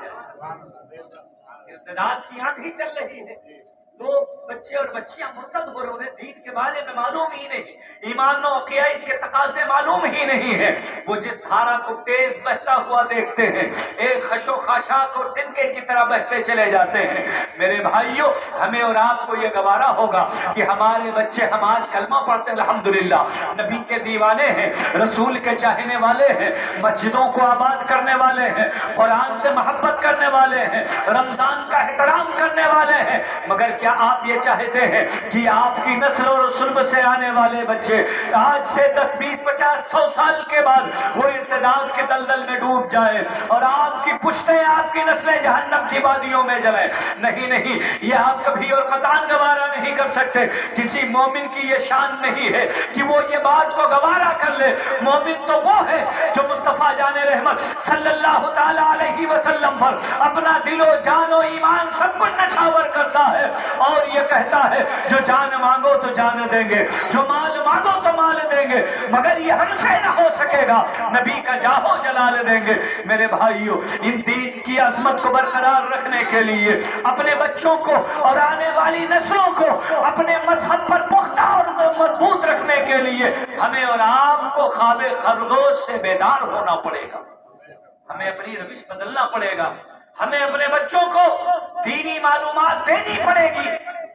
ارتداد کی آنکھ ہی چل رہی ہے، لوگ بچے اور بچیاں مرتد ہو رہے، انہیں دین کے بارے میں معلوم ہی نہیں، ایمان و عقائد کے تقاضے معلوم ہی نہیں ہے، وہ جس دھارا کو تیز بہتا ہوا دیکھتے ہیں ایک خشو خاشاک اور تنکے کی طرح بہتے چلے جاتے ہیں۔ میرے بھائیوں، ہمیں اور آپ کو یہ گوارا ہوگا کہ ہمارے بچے، ہم آج کلمہ پڑھتے ہیں الحمدللہ، نبی کے دیوانے ہیں، رسول کے چاہنے والے ہیں، مسجدوں کو آباد کرنے والے ہیں، قرآن سے محبت کرنے والے ہیں، رمضان کا احترام کرنے والے ہیں، مگر کیا آپ یہ چاہتے ہیں کہ آپ کی نسل اور سلب سے آنے والے بچے آج سے 10 20 50 100 سال کے بعد وہ ارتداد کے دلدل میں ڈوب جائیں اور آپ کی پشتیں، آپ کی نسلیں جہنم کی وادیوں میں جلیں؟ نہیں، یہ آپ کبھی اور قطعاً گوارا نہیں کر سکتے۔ کسی مومن کی یہ شان نہیں ہے کہ وہ یہ بات کو گوارا کر لے۔ مومن تو وہ ہے جو مصطفیٰ جان رحمت صلی اللہ تعالی علیہ وسلم پر اپنا دل و جان و ایمان سب کچھ نچھاور کرتا ہے اور یہ کہتا ہے جو جان مانگو تو جان دیں گے، جو مال مانگو تو مال دیں گے، مگر یہ ہم سے نہ ہو سکے گا، نبی کا جاہو جلال دیں گے۔ میرے بھائیوں، ان دین کی عظمت کو برقرار رکھنے کے لیے اپنے بچوں کو اور آنے والی نسلوں کو اپنے مذہب پر پختہ اور مضبوط رکھنے کے لیے ہمیں اور آپ کو خواب خرگوش سے بیدار ہونا پڑے گا، ہمیں اپنی روش بدلنا پڑے گا، ہمیں اپنے بچوں کو دینی معلومات دینی پڑے گی،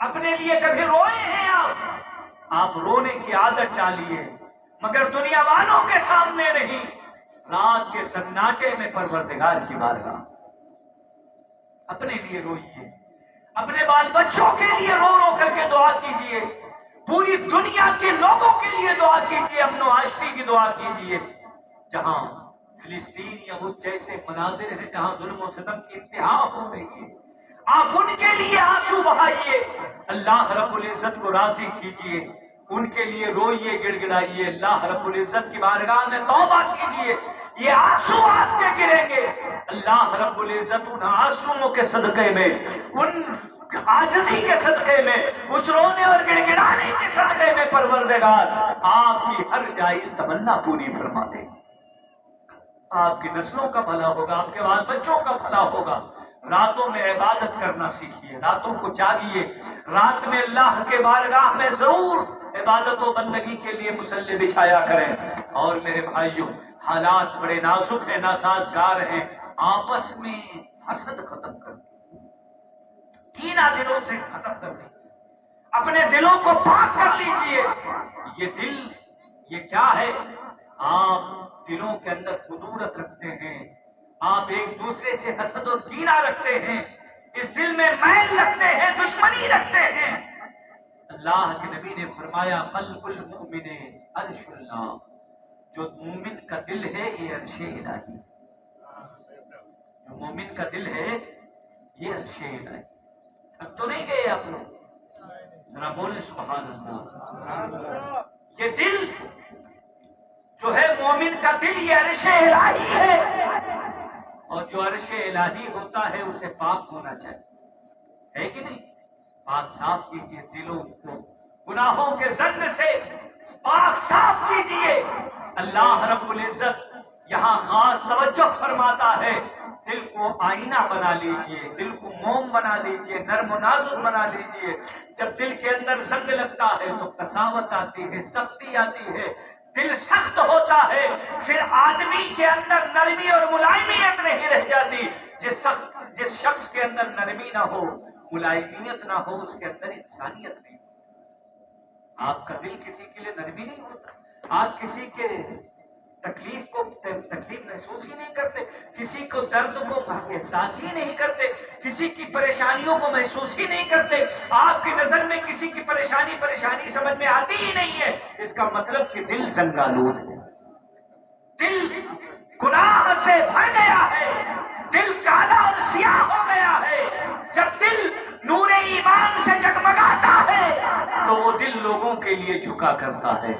اپنے لیے کبھی روئے ہیں آپ رونے کی عادت ڈالیے، مگر دنیا والوں کے سامنے نہیں، رات کے سناٹے میں پروردگار کی بارگاہ اپنے لیے روئیے، اپنے بال بچوں کے لیے رو رو کر کے دعا کیجیے، پوری دنیا کے لوگوں کے لیے دعا کیجیے، امن و آشتی کی دعا کیجیے۔ جہاں فلسطین یا اس جیسے مناظر ہیں جہاں ظلم و ستم کی انتہا ہو رہی ہے، آپ ان کے لیے آنسو بہائیے، اللہ رب العزت کو راضی کیجیے، ان کے لیے روئیے، گڑ گڑائیے، اللہ رب العزت کی بارگاہ میں توبہ کیجیے۔ یہ آنسو آپ کے گریں گے، اللہ رب العزت ان آنسوؤں کے صدقے میں، ان عاجزی کے صدقے میں، اس رونے اور گڑ گڑانے کے صدقے میں پروردگار آپ کی ہر جائز تمنا پوری فرما دے، آپ کی نسلوں کا بھلا ہوگا، آپ کے بال بچوں کا بھلا ہوگا۔ راتوں میں عبادت کرنا سیکھیے، راتوں کو جاگیے، رات میں اللہ کے بارگاہ میں ضرور عبادت و بندگی کے لیے مصلی بچھایا کریں۔ اور میرے بھائیوں، حالات بڑے نازک ہیں، ناسازگار ہیں، آپس میں حسد ختم کر دیں، کینہ دلوں سے ختم کر دیں، اپنے دلوں کو پاک کر لیجئے۔ یہ دل یہ کیا ہے؟ آپ دلوں کے اندر خدورت رکھتے ہیں، آپ ایک دوسرے سے حسد اور کینہ رکھتے ہیں، اس دل میں میل رکھتے ہیں، دشمنی رکھتے ہیں۔ اللہ کے نبی نے فرمایا قلب المؤمن عرش اللہ، جو مومن کا دل ہے یہ عرش الہی، جو مومن کا دل ہے یہ عرش الہی۔ اب تو نہیں گئے آپ لوگ؟ ذرا بولیں سبحان اللہ۔ یہ دل جو ہے مومن کا دل یہ عرش الہی ہے، اور جو عرش الہی ہوتا ہے اسے پاک ہونا چاہیے، ہے کہ نہیں؟ پاک صاف کیجیے، دلوں کو گناہوں کے زنگ سے پاک صاف کیجیے۔ اللہ رب العزت یہاں خاص توجہ فرماتا ہے، دل کو آئینہ بنا لیجیے، دل کو موم بنا لیجیے، نرم و نازک بنا لیجیے۔ جب دل کے اندر زنگ لگتا ہے تو قساوت آتی ہے، سختی آتی ہے، دل سخت ہوتا ہے، پھر آدمی کے اندر نرمی اور ملائمیت نہیں رہ جاتی۔ جس شخص کے اندر نرمی نہ ہو، ملائمیت نہ ہو، اس کے اندر انسانیت نہیں۔ آپ کا دل کسی کے لیے نرمی نہیں ہوتا، آپ کسی کے تکلیف محسوس ہی نہیں کرتے، کسی کو درد کو احساس ہی نہیں کرتے، کسی کی پریشانیوں کو محسوس ہی نہیں کرتے، آپ کی نظر میں کسی کی پریشانی سمجھ میں آتی ہی نہیں ہے۔ اس کا مطلب کہ دل زنگالود ہے، دل گناہ سے بھر گیا ہے، دل کالا اور سیاہ ہو گیا ہے۔ جب دل نور ایمان سے جگمگاتا ہے تو وہ دل لوگوں کے لیے جھکا کرتا ہے۔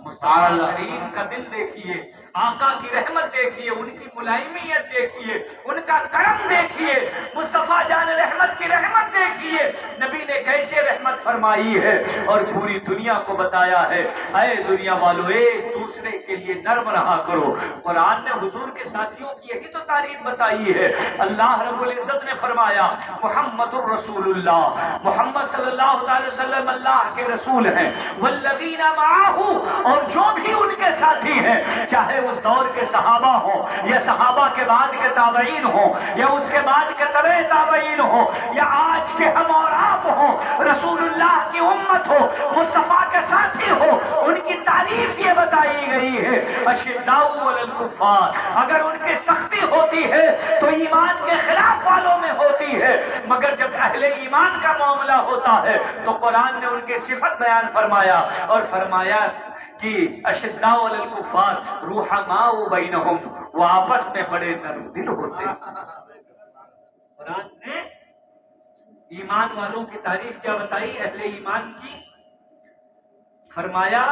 مصطفیٰ کریم کا دل دیکھیے، آقا کی رحمت دیکھیے، ان کی ملائمیت دیکھیے، ان کا کرم دیکھیے، مصطفیٰ جان رحمت کی رحمت دیکھیے، نبی نے کیسے رحمت فرمائی ہے اور پوری دنیا کو بتایا ہے، اے دنیا والو ایک دوسرے کے لیے نرم رہا کرو۔ قرآن نے حضور کے ساتھیوں کی یہی تو تعریف بتائی ہے۔ اللہ رب العزت نے فرمایا محمد الرسول اللہ، محمد صلی اللہ علیہ وسلم اللہ کے رسول ہیں، والذین معاہ، اور جو بھی ان کے ساتھی ہیں، چاہے اس دور کے صحابہ ہوں یا صحابہ کے بعد کے تابعین ہوں یا اس کے بعد کے تبع تابعین ہوں یا آج کے ہم اور آپ ہوں، رسول اللہ کی امت ہو، مصطفیٰ کے ساتھی ہو، ان کی تعریف یہ بتائی گئی ہے اشداء علی الکفار، اگر ان کی سختی ہوتی ہے تو ایمان کے خلاف والوں میں ہوتی ہے، مگر جب اہل ایمان کا معاملہ ہوتا ہے تو قرآن نے ان کی صفت بیان فرمایا اور فرمایا کہ اشداء علی الکفار رحماء بینہم، وہ آپس میں بڑے نرم دل ہوتے ہیں۔ قرآن نے ایمان والوں کی تعریف کیا بتائی اہل ایمان کی؟ فرمایا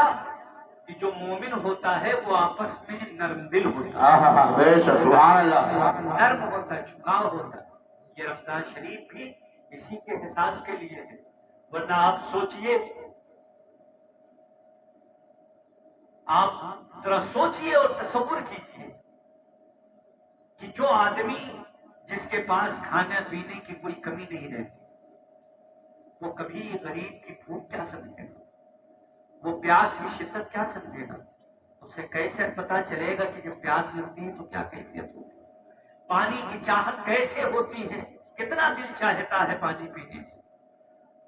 کہ جو مومن ہوتا ہے وہ آپس میں نرم دل ہوتا ہے، سبحان اللہ، نرم ہوتا ہے، جھکاؤ ہوتا ہے۔ یہ رمضان شریف بھی اسی کے احساس کے لیے ہے، ورنہ آپ سوچئے، آپ ذرا سوچئے اور تصور کیجئے کہ جو آدمی جس کے پاس کھانے پینے کی کوئی کمی نہیں رہتی، وہ کبھی غریب کی بھوک کیا سمجھے گا، وہ پیاس کی شدت کیا سمجھے گا، اسے کیسے پتا چلے گا کہ جب پیاس لگتی ہے تو کیا کیفیت ہوتی ہے، پانی کی چاہت کیسے ہوتی ہے، کتنا دل چاہتا ہے پانی پینے،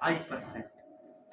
2.5%,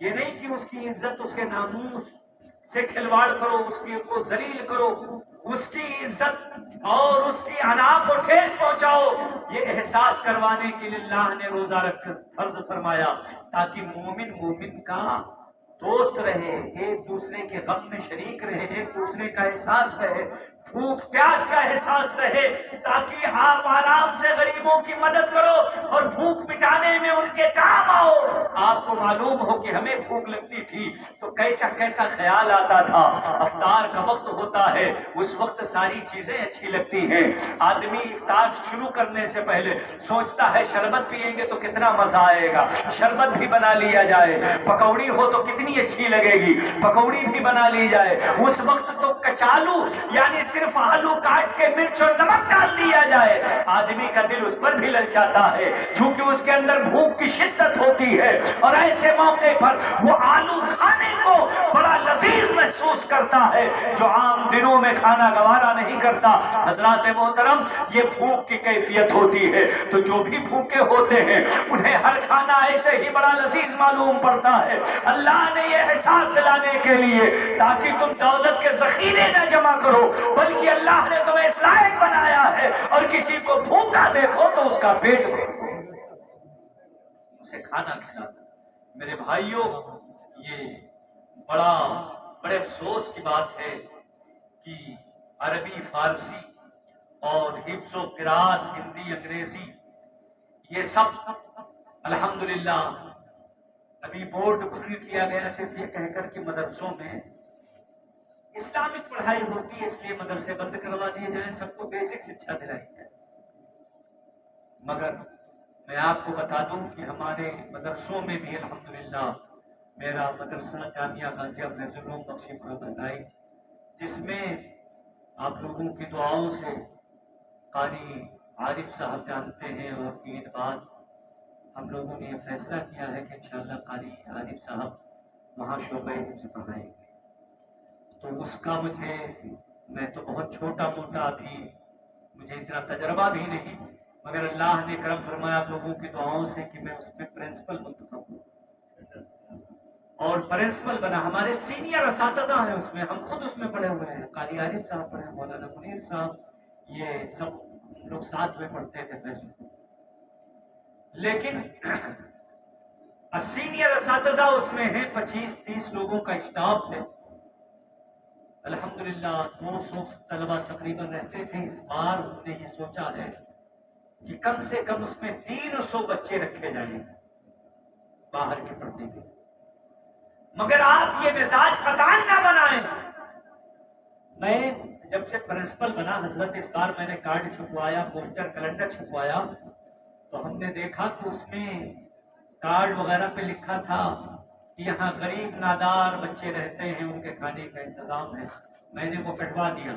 یہ نہیں کہ اس کی عزت، اس کے ناموس سے کھلواڑ کرو، اس کی کو ذلیل کرو، اس کی عزت اور اس کی انا کو ٹھیس پہنچاؤ. یہ احساس کروانے کے لیے اللہ نے روزہ رکھ کر فرض فرمایا تاکہ مومن مومن کا دوست رہے، ایک دوسرے کے غم میں شریک رہے، ایک دوسرے کا احساس رہے، بھوک پیاس کا احساس رہے، تاکہ آپ آرام سے غریبوں کی مدد کرو اور بھوک مٹانے میں ان کے کام آؤ. آپ کو معلوم ہو کہ ہمیں بھوک لگتی تھی تو کیسا کیسا خیال آتا تھا. افطار کا وقت ہوتا ہے، اس وقت ساری چیزیں اچھی لگتی ہیں. آدمی افطار شروع کرنے سے پہلے سوچتا ہے شربت پیئیں گے تو کتنا مزہ آئے گا، شربت بھی بنا لیا جائے، پکوڑی ہو تو کتنی اچھی لگے گی، پکوڑی بھی بنا لی جائے. اس وقت تو کچالو یعنی صرف آلو کاٹ کے مرچ اور نمک ڈال دیا جائے، آدمی کا دل اس پر بھی للچاتا ہے کیونکہ اس کے اندر بھوک کی شدت ہوتی ہے، اور ایسے موقع پر وہ آلو کھانے کو بڑا لذیذ محسوس کرتا ہے جو عام دنوں میں کھانا گوارا نہیں کرتا. حضرات محترم، یہ بھوک کی کیفیت ہوتی ہے. تو جو بھی بھوکے ہوتے ہیں انہیں ہر کھانا ایسے ہی بڑا لذیذ معلوم پڑتا ہے. اللہ نے یہ احساس دلانے کے لیے تاکہ تم دولت کے ذخیرے نہ جمع کرو، بلکہ اللہ نے تمہیں اس لائق بنایا ہے اور کسی کو بھوکا دیکھو تو اس کا پیٹ بھرو، اسے کھانا کھلانا. میرے بھائیوں، یہ بڑے افسوس کی بات ہے کہ عربی، فارسی اور حفظ و قرات، ہندی، انگریزی، یہ سب الحمدللہ ابھی بورڈ کھلی کیا گیا صرف یہ کہہ کر کہ مدرسوں میں اسلامک پڑھائی ہوتی ہے اس لیے مدرسے بند کروا دیے جائیں، سب کو بیسک شکشا دلائی جائے. مگر میں آپ کو بتا دوں کہ ہمارے مدرسوں میں بھی الحمدللہ میرا مدرسہ جامعہ غازیہ فیض العلوم بخشی پورہ بندائی، جس میں آپ لوگوں کی دعاؤں سے قاری عارف صاحب جانتے ہیں، اور عید بعد ہم لوگوں نے یہ فیصلہ کیا ہے کہ انشاءاللہ قاری عارف صاحب وہاں شعبہ حفظ پڑھائیں گے. تو اس کا میں تو بہت چھوٹا موٹا ابھی مجھے اتنا تجربہ بھی نہیں، مگر اللہ نے کرم فرمایا آپ لوگوں کی دعاؤں سے کہ میں اس میں پرنسپل منتخب ہوں اور پرنسپل بنا. ہمارے سینئر اساتذہ ہیں اس میں، ہم خود اس میں پڑھے ہوئے ہیں. قاری عارف صاحب پڑھے، مولانا منیر صاحب، یہ سب لوگ ساتھ میں پڑھتے تھے فیصل. لیکن سینئر اساتذہ اس میں ہیں، 25-30 لوگوں کا اسٹاف ہے. الحمدللہ 200 طلبہ تقریباً رہتے تھے. اس بار ہم نے یہ سوچا ہے کہ کم سے کم اس میں 300 بچے رکھے جائیں باہر کے پڑھنے کے. مگر آپ یہ مزاج قطعاً نہ بنائیں. میں جب سے پرنسپل بنا حضرت، اس بار میں نے کارڈ چھپوایا، پوسٹر کیلنڈر چھپوایا، تو ہم نے دیکھا کہ اس میں کارڈ وغیرہ پہ لکھا تھا کہ یہاں غریب نادار بچے رہتے ہیں، ان کے کھانے کا انتظام ہے. میں نے وہ کٹوا دیا.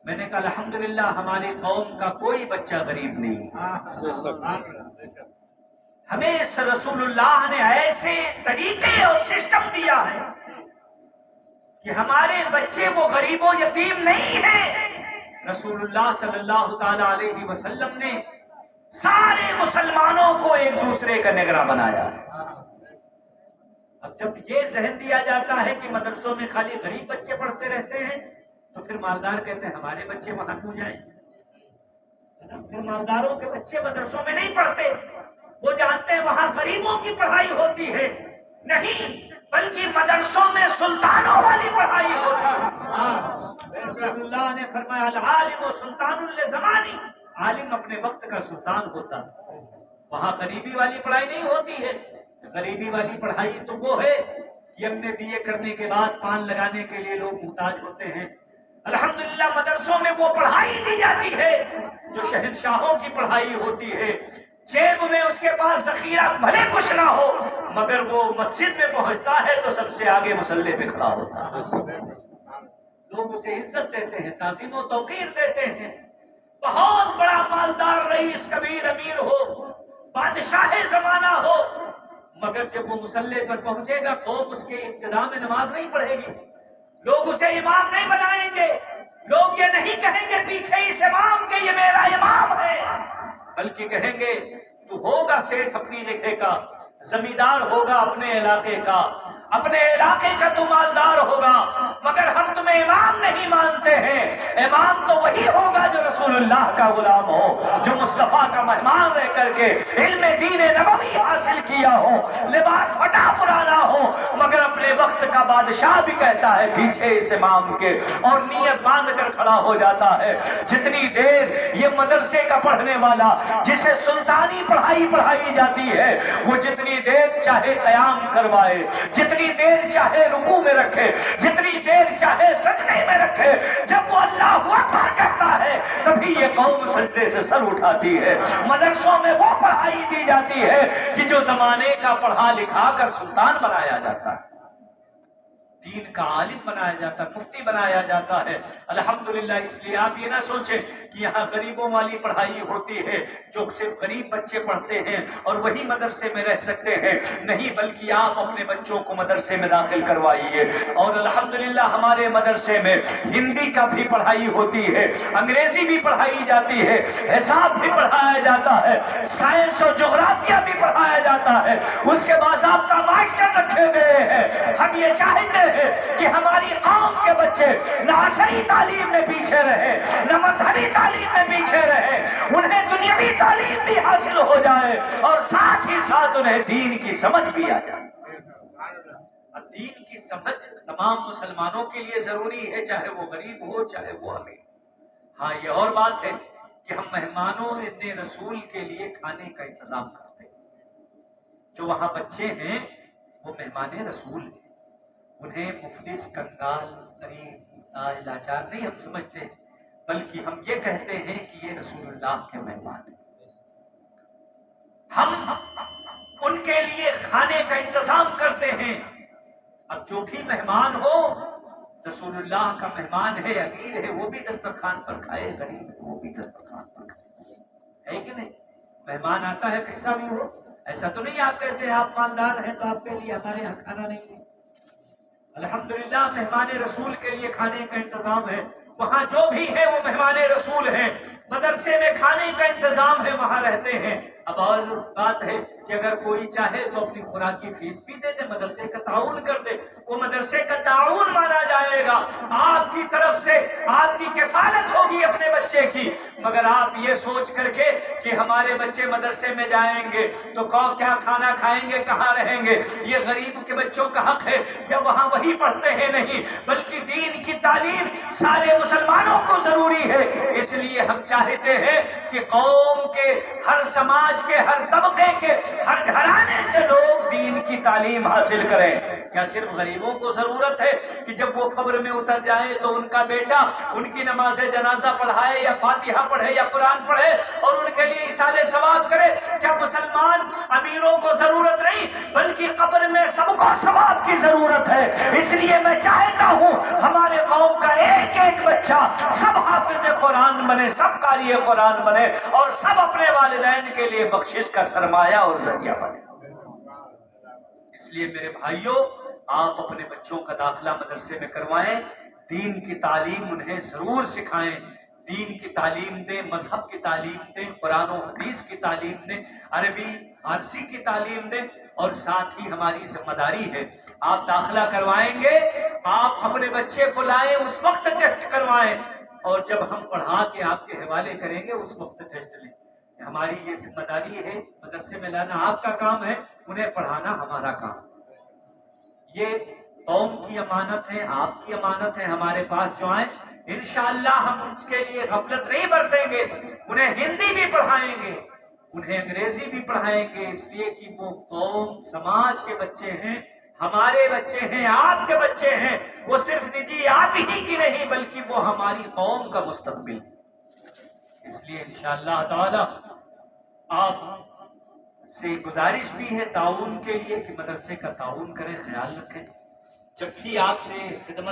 میں نے کہا الحمدللہ ہماری قوم کا کوئی بچہ غریب نہیں. ہمیں رسول اللہ نے ایسے طریقے اور سسٹم دیا ہے کہ ہمارے بچے وہ غریب و یتیم نہیں ہیں. رسول اللہ صلی اللہ تعالی علیہ وسلم نے سارے مسلمانوں کو ایک دوسرے کا نگراں بنایا. اب جب یہ ذہن دیا جاتا ہے کہ مدرسوں میں خالی غریب بچے پڑھتے رہتے ہیں تو پھر مالدار کہتے ہیں ہمارے بچے وہاں کیوں جائیں. پھر مالداروں کے بچے مدرسوں میں نہیں پڑھتے، وہ جانتے ہیں وہاں غریبوں کی پڑھائی ہوتی ہے. نہیں، بلکہ مدرسوں میں سلطانوں والی پڑھائی ہوتی ہے. رسول اللہ نے فرمایا العالم سلطان لزمانی، عالم اپنے وقت کا سلطان ہوتا ہے. وہاں غریبی والی پڑھائی نہیں ہوتی ہے. غریبی والی پڑھائی تو وہ ہے کہ ایم اے بی اے کرنے کے بعد پان لگانے کے لیے لوگ محتاج ہوتے ہیں. الحمدللہ مدرسوں میں وہ پڑھائی دی جاتی ہے جو شہنشاہوں کی پڑھائی ہوتی ہے. جیب میں اس کے پاس ذخیرہ بھلے کچھ نہ ہو، مگر وہ مسجد میں پہنچتا ہے تو سب سے آگے مصلی پہ کھڑا ہوتا ہے. لوگ اسے عزت دیتے ہیں، تعظیم و توقیر دیتے ہیں. بہت بڑا مالدار رئیس، کبیر امیر ہو، بادشاہ زمانہ ہو، مگر جب وہ مصلی پر پہنچے گا قوم اس کے ابتدا میں نماز نہیں پڑھے گی. لوگ اسے امام نہیں بنائیں گے. لوگ یہ نہیں کہیں گے پیچھے اس امام کے یہ میرا امام ہے، بلکہ کہیں گے تو ہوگا سیٹھ اپنی جگہ کا، زمیندار ہوگا اپنے علاقے کا، اپنے علاقے کا تو مالدار ہوگا، مگر ہم تمہیں امام نہیں مانتے ہیں۔ امام تو وہی ہوگا جو رسول اللہ کا غلام ہو، جو مصطفیٰ کا مہمان رہ کر کے علم دین نبوی حاصل کیا ہو، لباس پھٹا پرانا ہو، مگر اپنے وقت کا بادشاہ بھی کہتا ہے پیچھے اس امام کے، اور نیت باندھ کر کھڑا ہو جاتا ہے۔ جتنی دیر یہ مدرسے کا پڑھنے والا جسے سلطانی پڑھائی پڑھائی جاتی ہے، وہ جتنی دیر چاہے قیام کروائے، جتنی دیر چاہے رکوع میں رکھے، جتنی دیر چاہے سجدے میں رکھے، جب وہ اللہ اکبر کہتا ہے تبھی یہ قوم سجدے سے سر اٹھاتی ہے۔ مدرسوں میں وہ پڑھائی دی جاتی ہے کہ جو زمانے کا پڑھا لکھا کر سلطان بنایا جاتا ہے، دین کا عالم بنایا جاتا ہے، مفتی بنایا جاتا ہے۔ الحمدللہ، اس لیے آپ یہ نہ سوچیں کہ یہاں غریبوں والی پڑھائی ہوتی ہے جو صرف غریب بچے پڑھتے ہیں اور وہی مدرسے میں رہ سکتے ہیں، نہیں، بلکہ آپ اپنے بچوں کو مدرسے میں داخل کروائیے۔ اور الحمدللہ ہمارے مدرسے میں ہندی کا بھی پڑھائی ہوتی ہے، انگریزی بھی پڑھائی جاتی ہے، حساب بھی پڑھایا جاتا ہے، سائنس اور جغرافیہ بھی پڑھایا جاتا ہے، اس کے باضابطہ ماسٹر رکھے گئے ہیں۔ ہم یہ چاہتے ہیں کہ ہماری قوم کے بچے نہ عصری تعلیم میں پیچھے رہے، نہ مذہبی تعلیم میں پیچھے رہے، انہیں دنیاوی تعلیم بھی حاصل ہو جائے اور ساتھ ہی ساتھ انہیں دین کی سمجھ بھی آ جائے۔ اب دین کی سمجھ تمام مسلمانوں کے لیے ضروری ہے، چاہے وہ غریب ہو چاہے وہ امیر۔ ہاں، یہ اور بات ہے کہ ہم مہمانوں ابن رسول کے لیے کھانے کا انتظام کرتے ہیں۔ جو وہاں بچے ہیں وہ مہمان رسول ہیں، انہیں مفلس، کنگال، غریب، محتاج، لاچار نہیں ہم سمجھتے، بلکہ ہم یہ کہتے ہیں کہ یہ رسول اللہ کے مہمان ہیں۔ ہم ان کے لیے کھانے کا انتظام کرتے ہیں۔ اب جو بھی مہمان ہو، رسول اللہ کا مہمان ہے، امیر ہے، وہ بھی دسترخوان پر کھائے، غریب ہے وہ بھی دسترخوان پر کھائے، ہے کہ نہیں؟ مہمان آتا ہے کیسا بھی ہو، ایسا تو نہیں آپ کہتے ہیں آپ مالدار ہیں تو آپ کے لیے ہمارے یہاں کھانا نہیں ہے۔ الحمدللہ مہمان رسول کے لیے کھانے کا انتظام ہے، وہاں جو بھی ہے وہ مہمان رسول ہیں، مدرسے میں کھانے کا انتظام ہے، وہاں رہتے ہیں۔ اب اور بات ہے کہ اگر کوئی چاہے تو اپنی خوراک کی فیس بھی دے دے، مدرسے کا تعاون کر دے، وہ مدرسے کا تعاون مانا جائے گا، آپ کی طرف سے آپ کی کفالت ہوگی اپنے بچے کی۔ مگر آپ یہ سوچ کر کے کہ ہمارے بچے مدرسے میں جائیں گے تو کیا کھانا کھائیں گے، کہاں رہیں گے، یہ غریب کے بچوں کا حق ہے، جب وہاں وہی پڑھتے ہیں نہیں، بلکہ دین کی تعلیم سارے مسلمانوں کو ضروری ہے۔ اس لیے ہم چاہتے ہیں کہ قوم کے ہر سماج کے ہر طبقے کے ہر گھرانے سے لوگ دین کی تعلیم حاصل کریں۔ کیا صرف غریبوں کو ضرورت ہے کہ جب وہ قبر میں اتر جائے تو ان کا بیٹا ان کی نماز جنازہ پڑھائے یا فاتحہ پڑھے یا قرآن پڑھے اور ان کے لیے ایصال ثواب کرے؟ کیا مسلمان امیروں کو ضرورت نہیں بلکہ قبر میں سب کو ثواب کی ضرورت ہے؟ اس لیے میں چاہتا ہوں ہمارے قوم کا ایک ایک بچہ سب حافظ قرآن بنے، سب قاری قرآن بنے اور سب اپنے والدین کے لیے بخشش کا سرمایہ اور ذریعہ بنے۔ اس لیے میرے بھائیوں، آپ اپنے بچوں کا داخلہ مدرسے میں کروائیں، دین کی تعلیم انہیں ضرور سکھائیں، دین کی تعلیم دیں، مذہب کی تعلیم دیں، قرآن و حدیث کی تعلیم دیں، عربی فارسی کی تعلیم دیں، اور ساتھ ہی ہماری ذمہ داری ہے آپ داخلہ کروائیں گے، آپ اپنے بچے کو لائیں، اس وقت ٹیسٹ کروائیں، اور جب ہم پڑھا کے آپ کے حوالے کریں گے اس وقت ٹیسٹ لیں۔ ہماری یہ ذمہ داری ہے، مدرسے میں لانا آپ کا کام ہے، انہیں پڑھانا ہمارا کام ہے۔ یہ قوم کی امانت ہے، آپ کی امانت ہے، ہمارے پاس جو آئیں انشاءاللہ ہم اس کے لیے غفلت نہیں برتیں گے، انہیں ہندی بھی پڑھائیں گے، انہیں انگریزی بھی پڑھائیں گے، اس لیے کہ وہ قوم سماج کے بچے ہیں، ہمارے بچے ہیں، آپ کے بچے ہیں، وہ صرف نجی آپ ہی کی نہیں بلکہ وہ ہماری قوم کا مستقبل ہے۔ اس لیے انشاءاللہ تعالی آپ سے گزارش بھی ہے تعاون کے لیے کہ مدرسے کا تعاون کریں، خیال رکھیں، جب بھی آپ سے خدمت